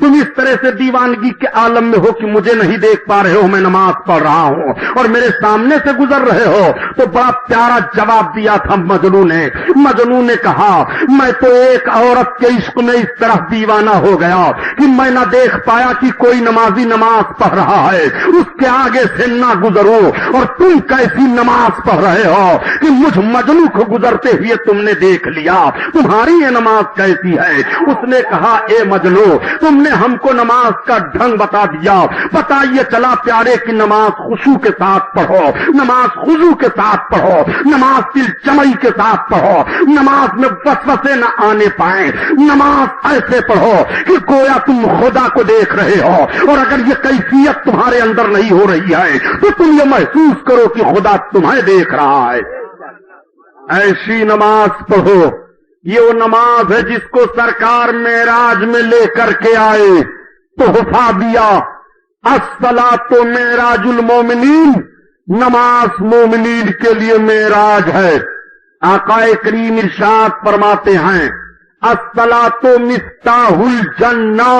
تم اس طرح سے دیوانگی کے عالم میں ہو کہ مجھے نہیں دیکھ پا رہے ہو، میں نماز پڑھ رہا ہوں اور میرے سامنے سے گزر رہے ہو؟ تو بڑا پیارا جواب دیا تھا مجنوں نے۔ مجنوں نے کہا میں تو ایک عورت کے عشق میں اس طرح دیوانہ ہو گیا کہ میں نہ دیکھ پایا کہ کوئی نمازی نماز پڑھ رہا ہے، اس کے آگے سے نہ گزرو، اور تم کیسی نماز پڑھ رہے ہو کہ مجھ مجنوں کو گزرتے ہوئے تم نے دیکھ لیا، تمہاری یہ نماز کیسی ہے؟ اس نے کہا اے مجنوں، تم نے ہم کو نماز کا ڈھنگ بتا دیا، پتہ یہ چلا پیارے کی نماز خشوع کے ساتھ پڑھو، نماز خضوع کے ساتھ پڑھو، نماز دل جمعی کے ساتھ پڑھو، نماز میں وسوسے نہ آنے پائیں، نماز ایسے پڑھو کہ گویا تم خدا کو دیکھ رہے ہو، اور اگر یہ کیفیت تمہارے اندر نہیں ہو رہی ہے تو تم یہ محسوس کرو کہ خدا تمہیں دیکھ رہا ہے۔ ایسی نماز پڑھو، یہ وہ نماز ہے جس کو سرکار معراج میں لے کر کے آئے، تحفہ دیا۔ الصلاۃ معراج المومنین، نماز مومنین کے لیے معراج ہے۔ آقا کریم ارشاد فرماتے ہیں الصلاۃ مفتاح الجنہ،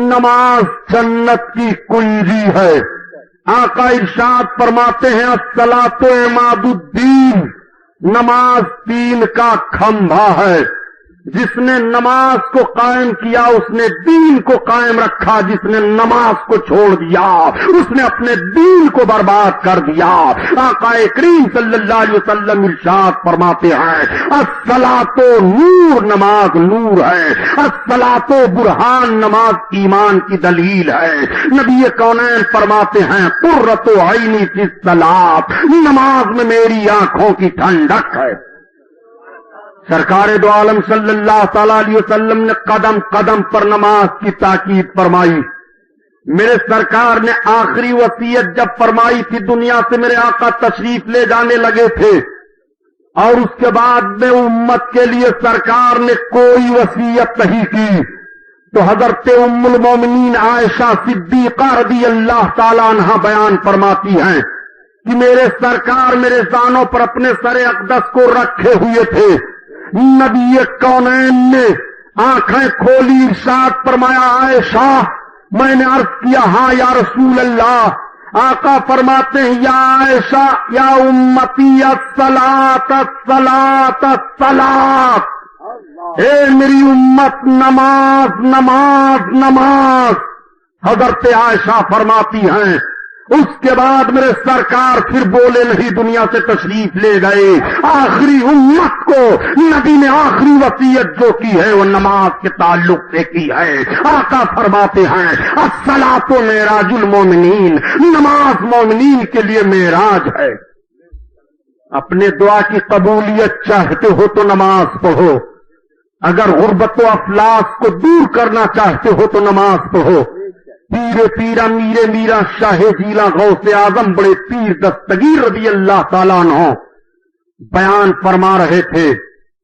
نماز جنت کی کنجی ہے۔ آقا ارشاد فرماتے ہیں الصلاۃ عماد الدین، نماز دین کا کھمبا ہے۔ جس نے نماز کو قائم کیا اس نے دین کو قائم رکھا، جس نے نماز کو چھوڑ دیا اس نے اپنے دین کو برباد کر دیا۔ آقا کریم صلی اللہ علیہ وسلم ارشاد فرماتے ہیں الصلاۃ نور، نماز نور ہے، الصلاۃ برہان، نماز ایمان کی دلیل ہے۔ نبی کونین فرماتے ہیں قرۃ عینی فی الصلاۃ، نماز میں میری آنکھوں کی ٹھنڈک ہے۔ سرکار دو عالم صلی اللہ تعالی علیہ وسلم نے قدم قدم پر نماز کی تاکید فرمائی۔ میرے سرکار نے آخری وصیت جب فرمائی تھی، دنیا سے میرے آقا تشریف لے جانے لگے تھے، اور اس کے بعد میں امت کے لیے سرکار نے کوئی وصیت نہیں کی، تو حضرت ام المومنین عائشہ صدیقہ رضی اللہ تعالی عنہا بیان فرماتی ہیں کہ میرے سرکار میرے زانوں پر اپنے سر اقدس کو رکھے ہوئے تھے، نبی کونین نے آنکھیں کھولی، ارشاد فرمایا عائشہ، میں نے عرض کیا ہاں یا رسول اللہ۔ آقا فرماتے ہیں یا عائشہ یا امتی الصلاۃ الصلاۃ الصلاۃ، اے میری امت نماز نماز نماز۔ حضرت عائشہ فرماتی ہیں اس کے بعد میرے سرکار پھر بولے نہیں، دنیا سے تشریف لے گئے۔ آخری امت کو نبی نے آخری وصیت جو کی ہے وہ نماز کے تعلق سے کی ہے۔ آقا فرماتے ہیں الصلاۃ معراج المومنین، نماز مومنین کے لیے معراج ہے۔ اپنے دعا کی قبولیت چاہتے ہو تو نماز پڑھو، اگر غربت و افلاس کو دور کرنا چاہتے ہو تو نماز پڑھو۔ پیر پیرا میرے میرا شاہ جیلا غوث اعظم بڑے پیر دستگیر رضی اللہ تعالیٰ عنہ بیان فرما رہے تھے،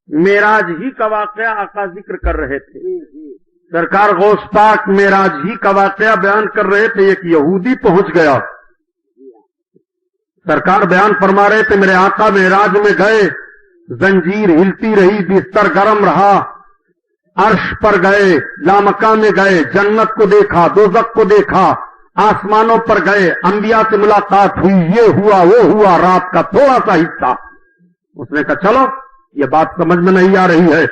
معراج ہی کا واقعہ آقا ذکر کر رہے تھے۔ سرکار غوث پاک معراج ہی کا واقعہ بیان کر رہے تھے، ایک یہودی پہنچ گیا، سرکار بیان فرما رہے تھے میرے آقا معراج میں گئے، زنجیر ہلتی رہی، بستر گرم رہا، عرش پر گئے، لامکان میں گئے، جنت کو دیکھا، دوزخ کو دیکھا، آسمانوں پر گئے، انبیاء سے ملاقات ہوئی، یہ ہوا وہ ہوا، رات کا تھوڑا سا حصہ۔ اس نے کہا چلو یہ بات سمجھ میں نہیں آ رہی ہے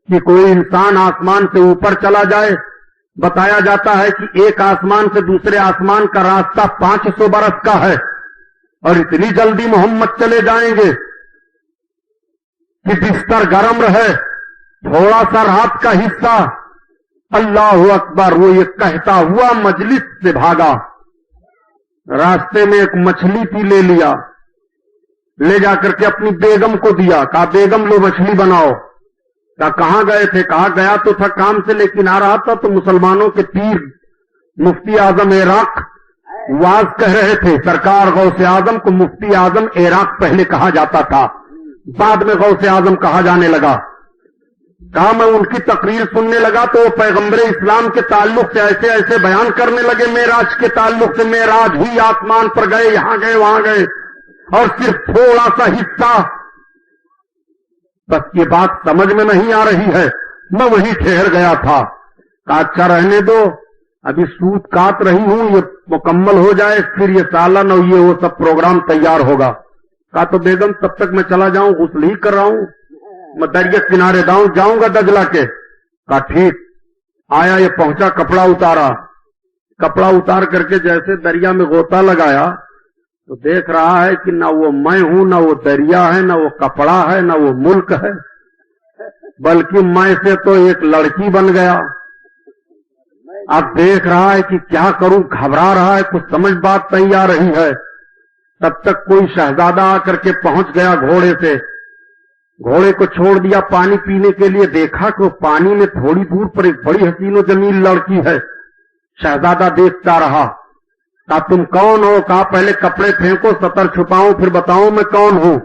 کہ کوئی انسان آسمان سے اوپر چلا جائے، بتایا جاتا ہے کہ ایک آسمان سے دوسرے آسمان کا راستہ 500 برس کا ہے، اور اتنی جلدی محمد چلے جائیں گے کہ بستر گرم رہے، تھوڑا سا رات کا حصہ۔ اللہ اکبر، وہ یہ کہتا ہوا مجلس سے بھاگا، راستے میں ایک مچھلی تھی، لے لیا، لے جا کر کے اپنی بیگم کو دیا، کہا بیگم لو مچھلی بناؤ۔ کہا کہاں گئے تھے؟ کہا گیا تو تھا کام سے، لیکن آ رہا تھا تو مسلمانوں کے پیر مفتی اعظم عراق واز کہہ رہے تھے۔ سرکار غوث اعظم کو مفتی اعظم عراق پہلے کہا جاتا تھا، بعد میں غوث اعظم کہا جانے لگا۔ کہا میں ان کی تقریر سننے لگا تو وہ پیغمبر اسلام کے تعلق سے ایسے ایسے بیان کرنے لگے، معراج کے تعلق سے، معراج ہوئی، آسمان پر گئے، یہاں گئے وہاں گئے، اور صرف تھوڑا سا حصہ۔ بس یہ بات سمجھ میں نہیں آ رہی ہے، میں وہیں ٹھہر گیا تھا۔ کہا اچھا رہنے دو، ابھی سوت کاٹ رہی ہوں، یہ مکمل ہو جائے پھر یہ سالن اور یہ وہ سب پروگرام تیار ہوگا۔ کہا تو بیگم تب تک میں چلا جاؤں، غسل ہی کر رہا ہوں، میں دریا کنارے جاؤں گا دجلہ کے۔ کہا ٹھیک۔ آیا، یہ پہنچا، کپڑا اتارا، کپڑا اتار کر کے جیسے دریا میں غوطہ لگایا تو دیکھ رہا ہے کہ نہ وہ میں ہوں، نہ وہ دریا ہے، نہ وہ کپڑا ہے، نہ وہ ملک ہے، بلکہ میں سے تو ایک لڑکی بن گیا۔ اب دیکھ رہا ہے کہ کیا کروں، گھبرا رہا ہے، کچھ سمجھ بات نہیں آ رہی ہے۔ تب تک کوئی شہزادہ آ کر کے پہنچ گیا گھوڑے سے، گھوڑے کو چھوڑ دیا پانی پینے کے لیے، دیکھا کہ وہ پانی میں تھوڑی دور پر ایک بڑی حسین و جمیل لڑکی ہے۔ شہزادہ دیکھتا رہا۔ کہا تم کون ہو؟ کہا پہلے کپڑے پھینکو، سطر چھپاؤں پھر بتاؤں میں کون ہوں۔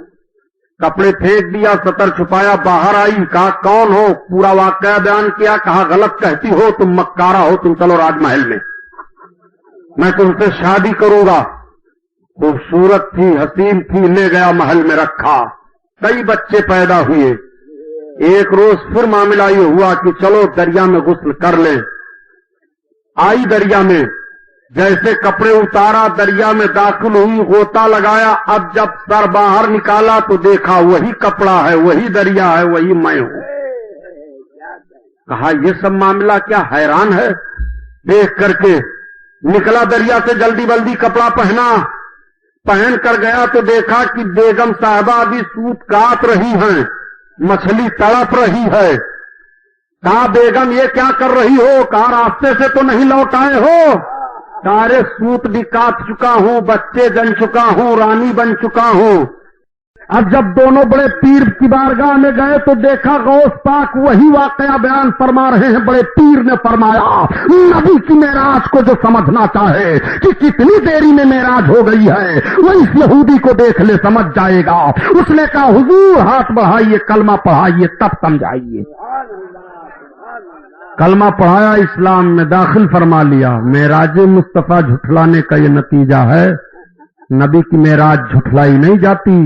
کپڑے پھینک دیا، سطر چھپایا، باہر آئی، کہا کون ہو؟ پورا واقعہ بیان کیا۔ کہا غلط کہتی ہو، تم مکارہ ہو، تم چلو راج محل میں تم سے شادی کروں گا۔ خوبصورت تھی، حسین تھی، لے گیا محل میں رکھا، کئی بچے پیدا ہوئے۔ ایک روز پھر معاملہ یہ ہوا کہ چلو دریا میں غسل کر لیں۔ آئی دریا میں، جیسے کپڑے اتارا دریا میں داخل ہوئی، غوطہ لگایا، اب جب سر باہر نکالا تو دیکھا وہی کپڑا ہے، وہی دریا ہے، وہی میں ہوں۔ کہا یہ سب معاملہ کیا حیران ہے۔ دیکھ کر کے نکلا دریا سے، جلدی بلدی کپڑا پہن کر گیا تو دیکھا کہ بیگم صاحبہ ابھی سوت کاٹ رہی ہیں، مچھلی تڑپ رہی ہے۔ کہا بیگم یہ کیا کر رہی ہو؟ کہا راستے سے تو نہیں لوٹ آئے ہو؟ کہا ارے سوت بھی کاٹ چکا ہوں، بچے جن چکا ہوں، رانی بن چکا ہوں۔ اب جب دونوں بڑے پیر کی بارگاہ میں گئے تو دیکھا غوث پاک وہی واقعہ بیان فرما رہے ہیں۔ بڑے پیر نے فرمایا نبی کی معراج کو جو سمجھنا چاہے کہ کتنی دیری میں معراج ہو گئی ہے، وہ اس یہودی کو دیکھ لے سمجھ جائے گا۔ اس نے کہا حضور ہاتھ بڑھائیے، کلمہ پڑھائیے تب سمجھائیے۔ کلمہ پڑھایا، اسلام میں داخل فرما لیا۔ معراج مصطفیٰ جھٹلانے کا یہ نتیجہ ہے۔ نبی کی معراج جھٹلائی نہیں جاتی،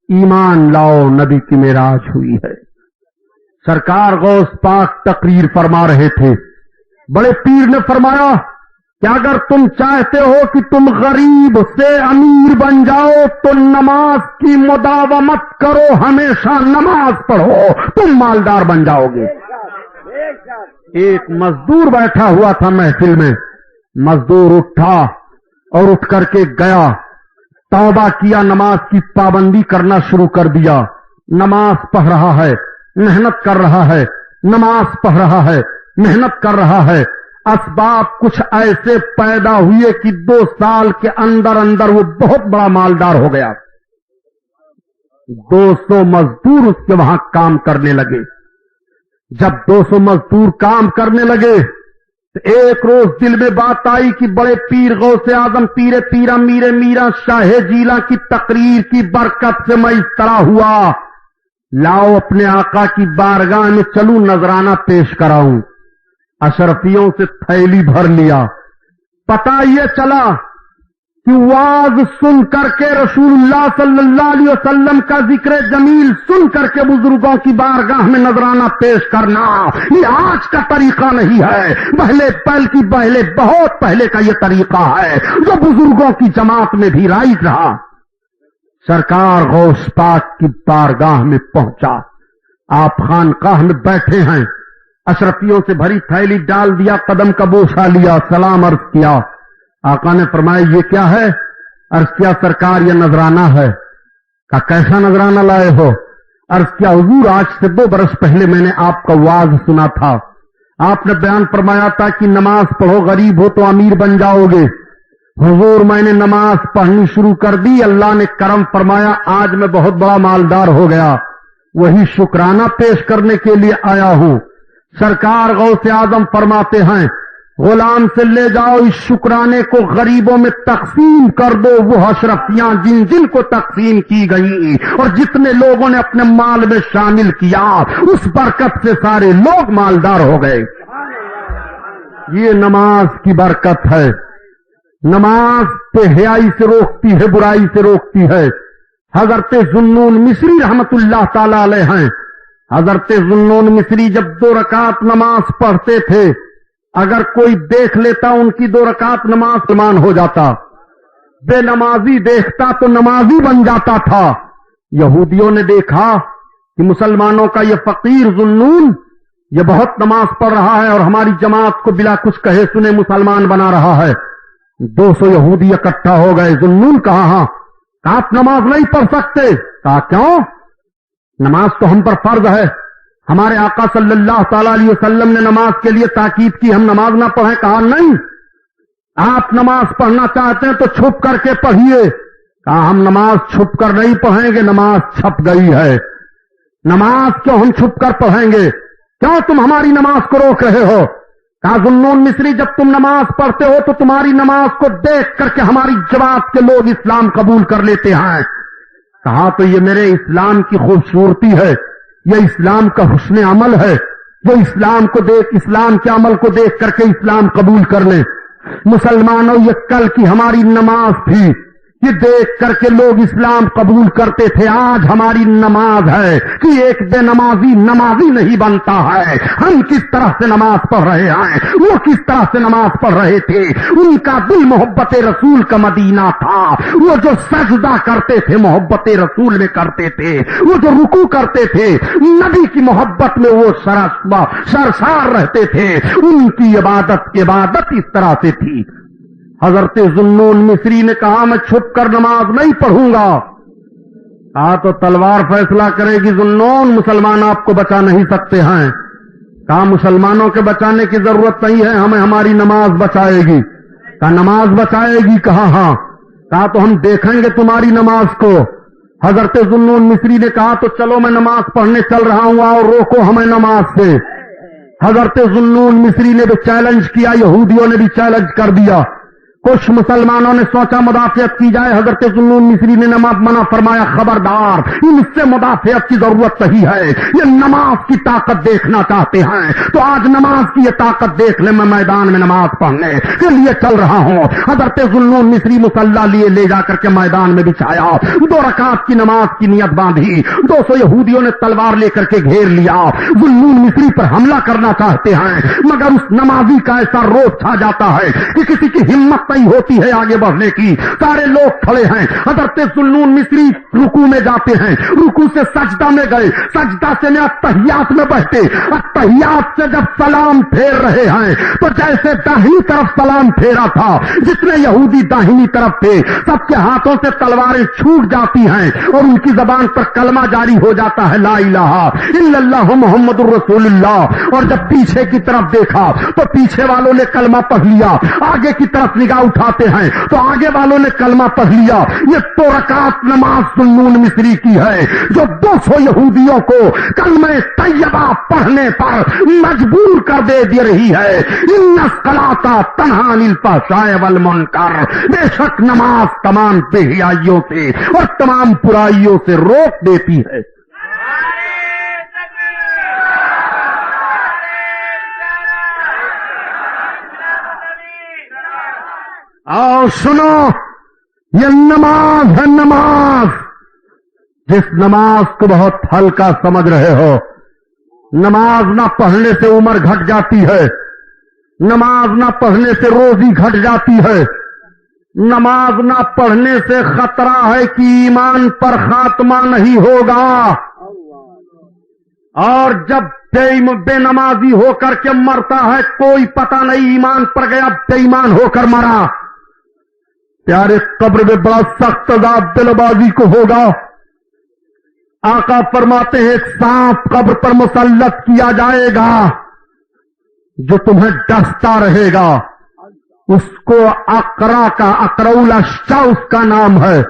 ایمان لاؤ نبی کی معراج ہوئی ہے۔ سرکار غوث پاک تقریر فرما رہے تھے۔ بڑے پیر نے فرمایا کہ اگر تم چاہتے ہو کہ تم غریب سے امیر بن جاؤ تو نماز کی مداومت کرو، ہمیشہ نماز پڑھو، تم مالدار بن جاؤ گے۔ ایک مزدور بیٹھا ہوا تھا محفل میں، مزدور اٹھا اور اٹھ کر کے گیا، توبہ کیا، نماز کی پابندی کرنا شروع کر دیا۔ نماز پڑھ رہا ہے، محنت کر رہا ہے، نماز پڑھ رہا ہے، محنت کر رہا ہے۔ اسباب کچھ ایسے پیدا ہوئے کہ 2 سال کے اندر وہ بہت بڑا مالدار ہو گیا۔ 200 مزدور اس کے وہاں کام کرنے لگے۔ جب 200 مزدور کام کرنے لگے تو ایک روز دل میں بات آئی کہ بڑے پیر غوث اعظم پیر پیرا میرے میرا شاہ جیلا کی تقریر کی برکت سے میں اس طرح ہوا، لاؤ اپنے آقا کی بارگاہ میں چلوں نذرانہ پیش کراؤں۔ اشرفیوں سے تھیلی بھر لیا۔ پتہ یہ چلا کہ واز سن کر کے رسول اللہ صلی اللہ علیہ وسلم کا ذکر جمیل سن کر کے بزرگوں کی بارگاہ میں نذرانہ پیش کرنا یہ آج کا طریقہ نہیں ہے، پہلے بہت پہلے کا یہ طریقہ ہے جو بزرگوں کی جماعت میں بھی رائج رہا۔ سرکار غوث پاک کی بارگاہ میں پہنچا، آپ خانقاہ میں بیٹھے ہیں، اشرفیوں سے بھری تھیلی ڈال دیا، قدم کا بوسہ لیا، سلام عرض کیا۔ آقا نے فرمایا یہ کیا ہے؟ عرض کیا سرکار یہ نذرانہ ہے۔ کہا کیسا نذرانہ لائے ہو؟ عرض کیا حضور آج سے 2 برس پہلے میں نے آپ کا واز سنا تھا، آپ نے بیان فرمایا تھا کہ نماز پڑھو، غریب ہو تو امیر بن جاؤ گے۔ حضور میں نے نماز پڑھنی شروع کر دی، اللہ نے کرم فرمایا، آج میں بہت بڑا مالدار ہو گیا، وہی شکرانہ پیش کرنے کے لیے آیا ہوں۔ سرکار غوث اعظم فرماتے ہیں غلام سے لے جاؤ اس شکرانے کو غریبوں میں تقسیم کر دو، وہ اشرفیاں جن جن کو تقسیم کی گئی اور جتنے لوگوں نے اپنے مال میں شامل کیا اس برکت سے سارے لوگ مالدار ہو گئے۔ یہ نماز کی برکت ہے۔ نماز بے حیائی سے روکتی ہے، برائی سے روکتی ہے۔ حضرت ذوالنون مصری رحمت اللہ تعالی علیہ ہیں، حضرت ذوالنون مصری جب 2 رکعت نماز پڑھتے تھے اگر کوئی دیکھ لیتا ان کی 2 رکعت نماز مسلمان ہو جاتا. بے نمازی دیکھتا تو نمازی بن جاتا تھا. یہودیوں نے دیکھا کہ مسلمانوں کا یہ فقیر ذوالنون یہ بہت نماز پڑھ رہا ہے اور ہماری جماعت کو بلا کچھ کہے سنے مسلمان بنا رہا ہے. 200 یہودی اکٹھا ہو گئے. ذوالنون کہا ہاں آپ نماز نہیں پڑھ سکتے. کہا کیوں؟ نماز تو ہم پر فرض ہے. ہمارے آقا صلی اللہ تعالی علیہ وسلم نے نماز کے لیے تاکید کی ہم نماز نہ پڑھیں. کہا نہیں آپ نماز پڑھنا چاہتے ہیں تو چھپ کر کے پڑھیے. کہا ہم نماز چھپ کر نہیں پڑھیں گے نماز چھپ گئی ہے. نماز کیوں ہم چھپ کر پڑھیں گے؟ کیوں تم ہماری نماز کو روک رہے ہو؟ کہا ذوالنون مصری جب تم نماز پڑھتے ہو تو تمہاری نماز کو دیکھ کر کے ہماری جماعت کے لوگ اسلام قبول کر لیتے ہیں. کہا تو یہ میرے اسلام کی خوبصورتی ہے, یہ اسلام کا حسن عمل ہے جو اسلام کے عمل کو دیکھ کر کے اسلام قبول کر لیں. مسلمانوں یہ کل کی ہماری نماز تھی, یہ دیکھ کر کے لوگ اسلام قبول کرتے تھے. آج ہماری نماز ہے کہ ایک بے نمازی نمازی نہیں بنتا ہے. ہم کس طرح سے نماز پڑھ رہے ہیں, وہ کس طرح سے نماز پڑھ رہے تھے. ان کا دل محبت رسول کا مدینہ تھا. وہ جو سجدہ کرتے تھے محبت رسول میں کرتے تھے, وہ جو رکوع کرتے تھے نبی کی محبت میں وہ سرشار رہتے تھے. ان کی عبادت اس طرح سے تھی. حضرت ذوالنون مصری نے کہا میں چھپ کر نماز نہیں پڑھوں گا. کہا تو تلوار فیصلہ کرے گی ذوالنون, مسلمان آپ کو بچا نہیں سکتے ہیں. کہا مسلمانوں کے بچانے کی ضرورت نہیں ہے, ہمیں ہماری نماز بچائے گی. کہا نماز بچائے گی؟ کہا ہاں. کہا تو ہم دیکھیں گے تمہاری نماز کو. حضرت ذوالنون مصری نے کہا تو چلو میں نماز پڑھنے چل رہا ہوں اور روکو ہمیں نماز سے. حضرت ذوالنون مصری نے بھی چیلنج کیا, یہودیوں نے بھی چیلنج کر دیا. کچھ مسلمانوں نے سوچا مدافعت کی جائے. حضرت ذوالنون مصری نے منع فرمایا, خبردار ان سے مدافعت کی ضرورت نہیں ہے. یہ نماز کی طاقت دیکھنا چاہتے ہیں تو آج نماز کی یہ طاقت دیکھ لیں. میں میدان میں نماز پڑھنے کے لیے چل رہا ہوں. حضرت ذوالنون مصری مصلی لیے لے جا کر کے میدان میں بچھایا, 2 رکعت کی نماز کی نیت باندھی. 200 یہودیوں نے تلوار لے کر کے گھیر لیا. ذوالنون مصری پر حملہ کرنا چاہتے ہیں مگر اس نمازی کا ایسا روب چھا جاتا ہے کہ کسی کی ہمت نہیں ہوتی ہے آگے بڑھنے کی. سارے لوگ کھڑے ہیں. حضرت ذوالنون مصری رکوع میں جاتے ہیں, رکوع سے سجدہ میں گئے, سجدہ سے تحیات میں بیٹھے. تحیات سے جب سلام پھیر رہے ہیں تو جیسے داہنی طرف سلام پھیرا تھا, جتنے یہودی داہنی طرف تھے سب کے ہاتھوں سے تلواریں چھوٹ جاتی ہیں اور ان کی زبان پر کلمہ جاری ہو جاتا ہے, لا الہ الا اللہ محمد الرسول اللہ. اور جب پیچھے کی طرف دیکھا تو پیچھے والوں نے کلمہ پڑھ لیا. آگے کی طرف نگاہ اٹھاتے ہیں تو آگے والوں نے کلمہ پڑھ لیا. یہ 2 رکعت نماز ذوالنون مصری کی ہے جو 200 یہودیوں کو کلمہ طیبہ پڑھنے پر مجبور کر دے رہی ہے. ان الصلاۃ تنہی عن الفحشاء والمنکر, بے شک نماز تمام بے حیائیوں سے اور تمام برائیوں سے روک دیتی ہے. آؤ سنو, یہ نماز ہے نماز. جس نماز کو بہت ہلکا سمجھ رہے ہو, نماز نہ پڑھنے سے عمر گھٹ جاتی ہے, نماز نہ پڑھنے سے روزی گھٹ جاتی ہے, نماز نہ پڑھنے سے خطرہ ہے کہ ایمان پر خاتمہ نہیں ہوگا. اور جب بے نمازی ہو کر کے مرتا ہے کوئی پتہ نہیں ایمان پر گیا, بے ایمان ہو کر مرا. پیارے قبر میں بڑا سخت عذاب دل بازی کو ہوگا. آقا فرماتے ہیں ایک سانپ قبر پر مسلط کیا جائے گا جو تمہیں ڈستا رہے گا. اس کو اقرؤ الشوس کا نام ہے.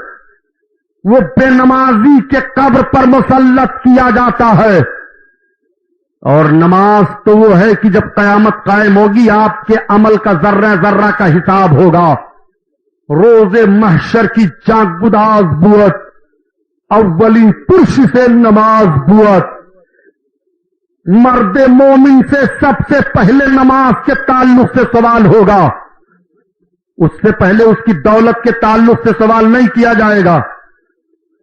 وہ بے نمازی کے قبر پر مسلط کیا جاتا ہے. اور نماز تو وہ ہے کہ جب قیامت قائم ہوگی آپ کے عمل کا ذرہ ذرہ کا حساب ہوگا. روز محشر کی جاگ گداز بوت, اولی پرش سے نماز بوت. مرد مومن سے سب سے پہلے نماز کے تعلق سے سوال ہوگا. اس سے پہلے اس کی دولت کے تعلق سے سوال نہیں کیا جائے گا.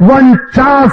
49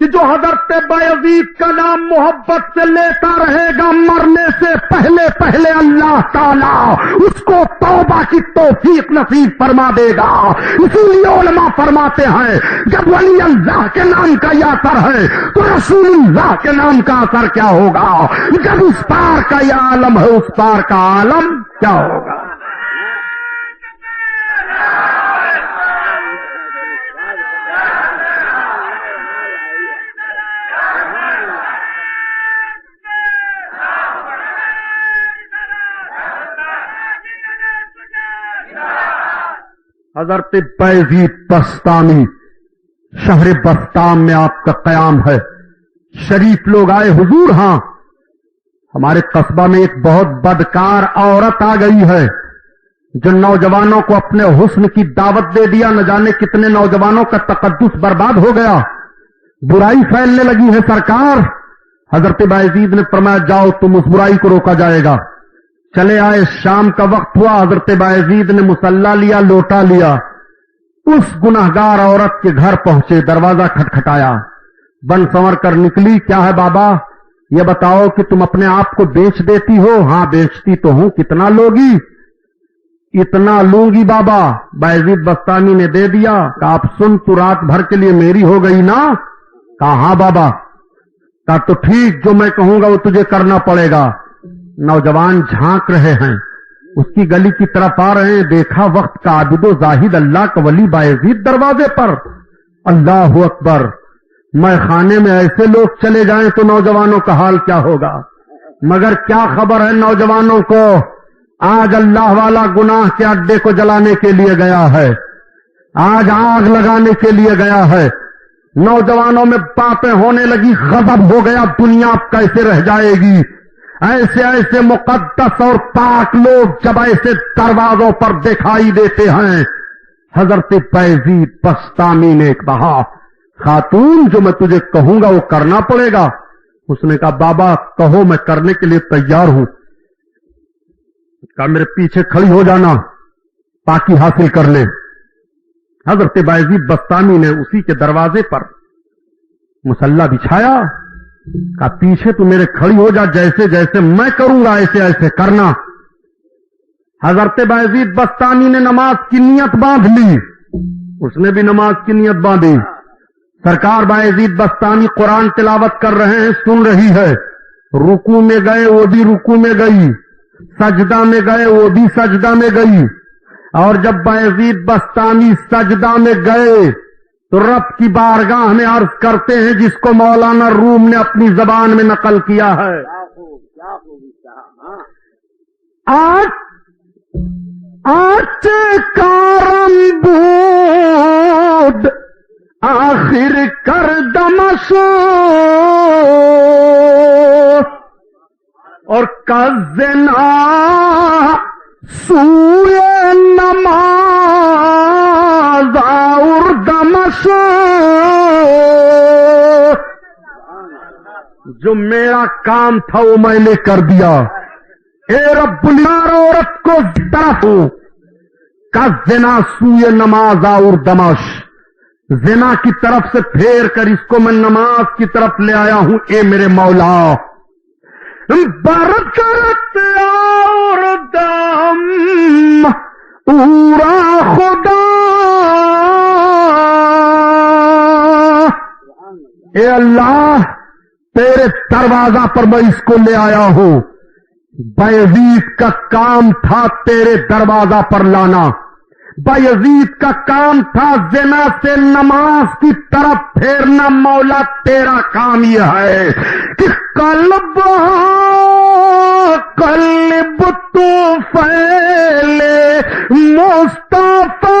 کہ جو حضرت بایزید کا نام محبت سے لیتا رہے گا مرنے سے پہلے پہلے اللہ تعالیٰ اس کو توبہ کی توفیق نصیب فرما دے گا. اسی لیے علماء فرماتے ہیں جب ولی اللہ کے نام کا یہ اثر ہے تو رسول اللہ کے نام کا اثر کیا ہوگا؟ جب اس پار کا یہ عالم ہے اس پار کا عالم کیا ہوگا؟ حضرت بایزید بستامی شہر بستام میں آپ کا قیام ہے. شریف لوگ آئے حضور. ہاں ہمارے قصبہ میں ایک بہت بدکار عورت آ گئی ہے جو نوجوانوں کو اپنے حسن کی دعوت دے دیا. نہ جانے کتنے نوجوانوں کا تقدس برباد ہو گیا. برائی پھیلنے لگی ہے سرکار. حضرت بایزید نے فرمایا جاؤ تم اس برائی کو روکا جائے گا. چلے آئے. شام کا وقت ہوا. حضرت بایزید نے مصلی لیا, لوٹا لیا, اس گناہگار عورت کے گھر پہنچے. دروازہ کھٹکھٹایا. بن سنور کر نکلی. کیا ہے بابا یہ بتاؤ کہ تم اپنے آپ کو بیچ دیتی ہو؟ ہاں بیچتی تو ہوں. کتنا لوگی؟ اتنا لوں گی بابا. بایزید بستانی نے دے دیا. کہا آپ سن تو رات بھر کے لیے میری ہو گئی نا؟ کہا ہاں بابا. کہا تو ٹھیک جو میں کہوں گا وہ تجھے کرنا پڑے گا. نوجوان جھانک رہے ہیں. اس کی گلی کی طرف آ رہے ہیں. دیکھا وقت کا عابد و زاہد اللہ کا ولی بایزید دروازے پر. اللہ اکبر. میں خانے میں ایسے لوگ چلے جائیں تو نوجوانوں کا حال کیا ہوگا؟ مگر کیا خبر ہے نوجوانوں کو؟ آج اللہ والا گناہ کے اڈے کو جلانے کے لیے گیا ہے. آج آگ لگانے کے لیے گیا ہے. نوجوانوں میں باتیں ہونے لگی. غضب ہو گیا. دنیا اب کیسے رہ جائے گی؟ ایسے ایسے مقدس اور پاک لوگ جب ایسے دروازوں پر دکھائی دیتے ہیں. حضرت بایزید بستامی نے کہا خاتون جو میں تجھے کہوں گا وہ کرنا پڑے گا. اس نے کہا بابا کہو میں کرنے کے لیے تیار ہوں. کہا میرے پیچھے کھڑی ہو جانا پاکی حاصل کر لے. حضرت بایزید بستامی نے اسی کے دروازے پر مصلی بچھایا. کہا پیچھے تو میرے کھڑی ہو جا. جیسے جیسے میں کروں گا ایسے ایسے کرنا. حضرت بایزید بستانی نے نماز کی نیت باندھ لی. اس نے بھی نماز کی نیت باندھی. سرکار بایزید بستانی قرآن تلاوت کر رہے ہیں. سن رہی ہے. رکوع میں گئے وہ بھی رکوع میں گئی. سجدہ میں گئے وہ بھی سجدہ میں گئی. اور جب بایزید بستانی سجدہ میں گئے تو رب کی بارگاہ میں عرض کرتے ہیں جس کو مولانا روم نے اپنی زبان میں نقل کیا ہے. آج کارم بود آخر کر دمشو اور کزنا سوئے نماز اور دمشو. جو میرا کام تھا وہ میں نے کر دیا. اے رب النار عورت کو طرف کزنا سوئے نماز اور دمش. زنا کی طرف سے پھیر کر اس کو میں نماز کی طرف لے آیا ہوں. اے میرے مولا برکت اور دم اورا خدا. اے اللہ تیرے دروازہ پر میں اس کو لے آیا ہوں. بایزید کا کام تھا تیرے دروازہ پر لانا. بایزید کا کام تھا زنا سے نماز کی طرف پھیرنا. مولا تیرا کام یہ ہے کہ قلب تو پھیلے مصطفیٰ.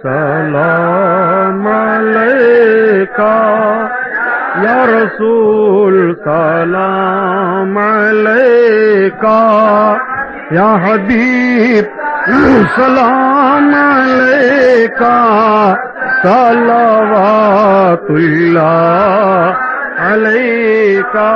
سلام علیکہ یا رسول سلام علیکہ یا حبیب سلام علیکہ صلوات اللہ علیکہ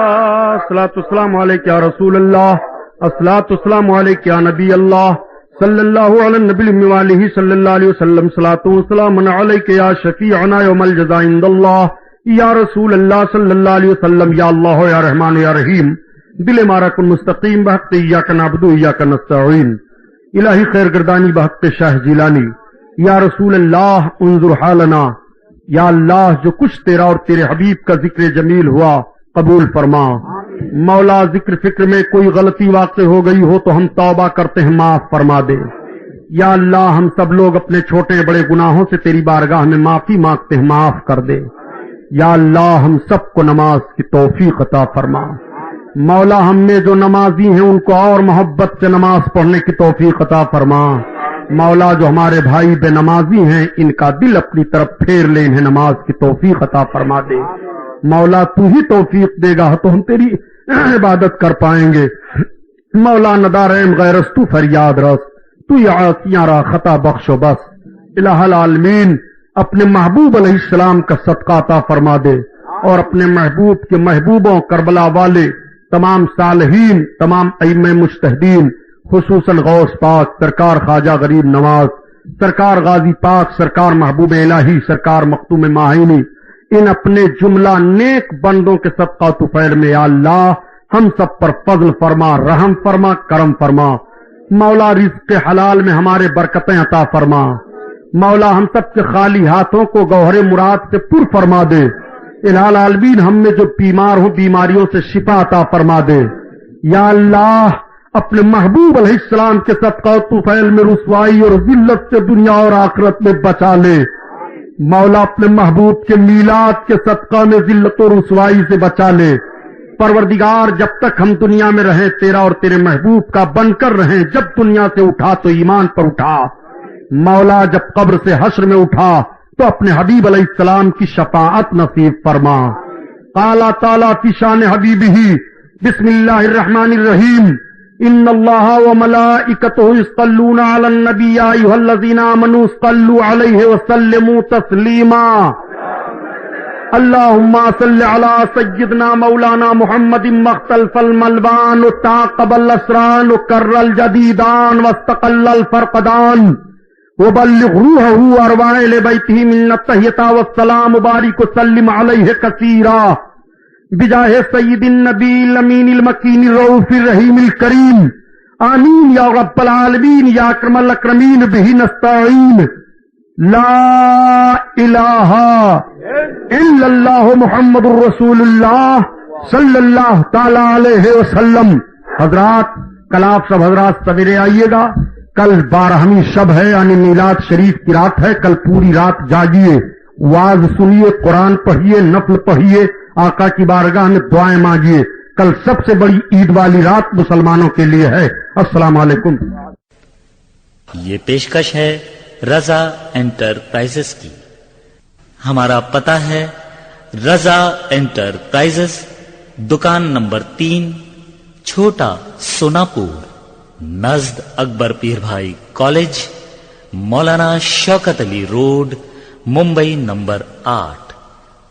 الصلاۃ والسلام علیکہ یا رسول اللہ الصلاۃ والسلام علیکہ یا نبی اللہ صلی اللہ علی النبی وآلہ صلی اللہ علیہ وسلم صلاۃ والسلام علیکہ یا شفیعنا یوم الجزاء عند اللہ یا رسول اللہ صلی اللہ علیہ وسلم یا اللہ یا رحمان یا رحیم دل مارا کن مستقیم بحق ایاک نعبد و ایاک نستعین الہی خیر گردانی بحق شاہ جیلانی یا رسول اللہ انظر حالنا یا اللہ جو کچھ تیرا اور تیرے حبیب کا ذکر جمیل ہوا قبول فرما مولا ذکر فکر میں کوئی غلطی واقع ہو گئی ہو تو ہم توبہ کرتے ہیں معاف فرما دے یا اللہ ہم سب لوگ اپنے چھوٹے بڑے گناہوں سے تیری بارگاہ میں معافی مانگتے ہیں معاف کر دے یا اللہ ہم سب کو نماز کی توفیق عطا فرما مولا ہم میں جو نمازی ہیں ان کو اور محبت سے نماز پڑھنے کی توفیق عطا فرما مولا جو ہمارے بھائی بے نمازی ہیں ان کا دل اپنی طرف پھیر لے انہیں نماز کی توفیق عطا فرما دے مولا تو ہی توفیق دے گا تو ہم تیری عبادت کر پائیں گے مولا ندارم غیرس تو فریاد رس تو یعاقیاں را خطا بخش و بس الہ العالمین اپنے محبوب علیہ السلام کا صدقہ عطا فرما دے اور اپنے محبوب کے محبوبوں کربلا والے تمام صالحین تمام ائمہ مجتہدین خصوصاً غوث پاک سرکار خواجہ غریب نواز سرکار غازی پاک سرکار محبوب الہی سرکار مختوم ماہینی ان اپنے جملہ نیک بندوں کے صدقہ طفیل میں یا اللہ ہم سب پر فضل فرما رحم فرما کرم فرما مولا رزق حلال میں ہمارے برکتیں عطا فرما مولا ہم سب کے خالی ہاتھوں کو گوہر مراد سے پر فرما دے الہ العالمین ہم میں جو بیمار ہوں بیماریوں سے شفا عطا فرما دے یا اللہ اپنے محبوب علیہ السلام کے صدقہ طفیل میں رسوائی اور ذلت سے دنیا اور آخرت میں بچا لے مولا اپنے محبوب کے میلاد کے صدقہ میں ذلت و رسوائی سے بچا لے پروردگار جب تک ہم دنیا میں رہیں تیرا اور تیرے محبوب کا بن کر رہیں جب دنیا سے اٹھا تو ایمان پر اٹھا مولا جب قبر سے حشر میں اٹھا تو اپنے حبیب علیہ السلام کی شفاعت نصیب فرما قال تعالیٰ فی شان حبیبہ بسم اللہ الرحمن الرحیم ان اللہ وملائکتہ یصلون علی النبی یا ایھا الذین آمنوا صلوا علیہ وسلموا تسلیما اللہم صل علی سیدنا مولانا محمد مختلف الملبان وتعقب الاسران وکر الجدیدان واستقل الفرقدان وبلغ روحه ارواح لبیتہ من التحیۃ والسلام وبارک وسلم علیہ کثیرا بجاہ سید النبی الامین المکین الرؤوف الرحیم الکریم آمین یا رب العالمین یا اکرم الاکرمین بہ نستعین لا الہ الا اللہ محمد الرسول اللہ صلی اللہ تعالی علیہ وسلم حضرات کل آپ سب حضرات سویرے آئیے گا کل 12ویں شب ہے یعنی میلاد شریف کی رات ہے کل پوری رات جاگیے واز سنیے قرآن پڑھیے نفل پڑھیے آقا کی بارگاہ میں دعائیں مانگیے کل سب سے بڑی عید والی رات مسلمانوں کے لیے ہے السلام علیکم یہ پیشکش ہے رضا انٹرپرائزز کی ہمارا پتہ ہے رضا انٹرپرائزز دکان نمبر 3 چھوٹا سوناپور نزد اکبر پیر بھائی کالج مولانا شوکت علی روڈ ممبئی نمبر 8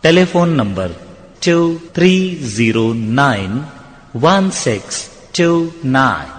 ٹیلی فون نمبر 23091629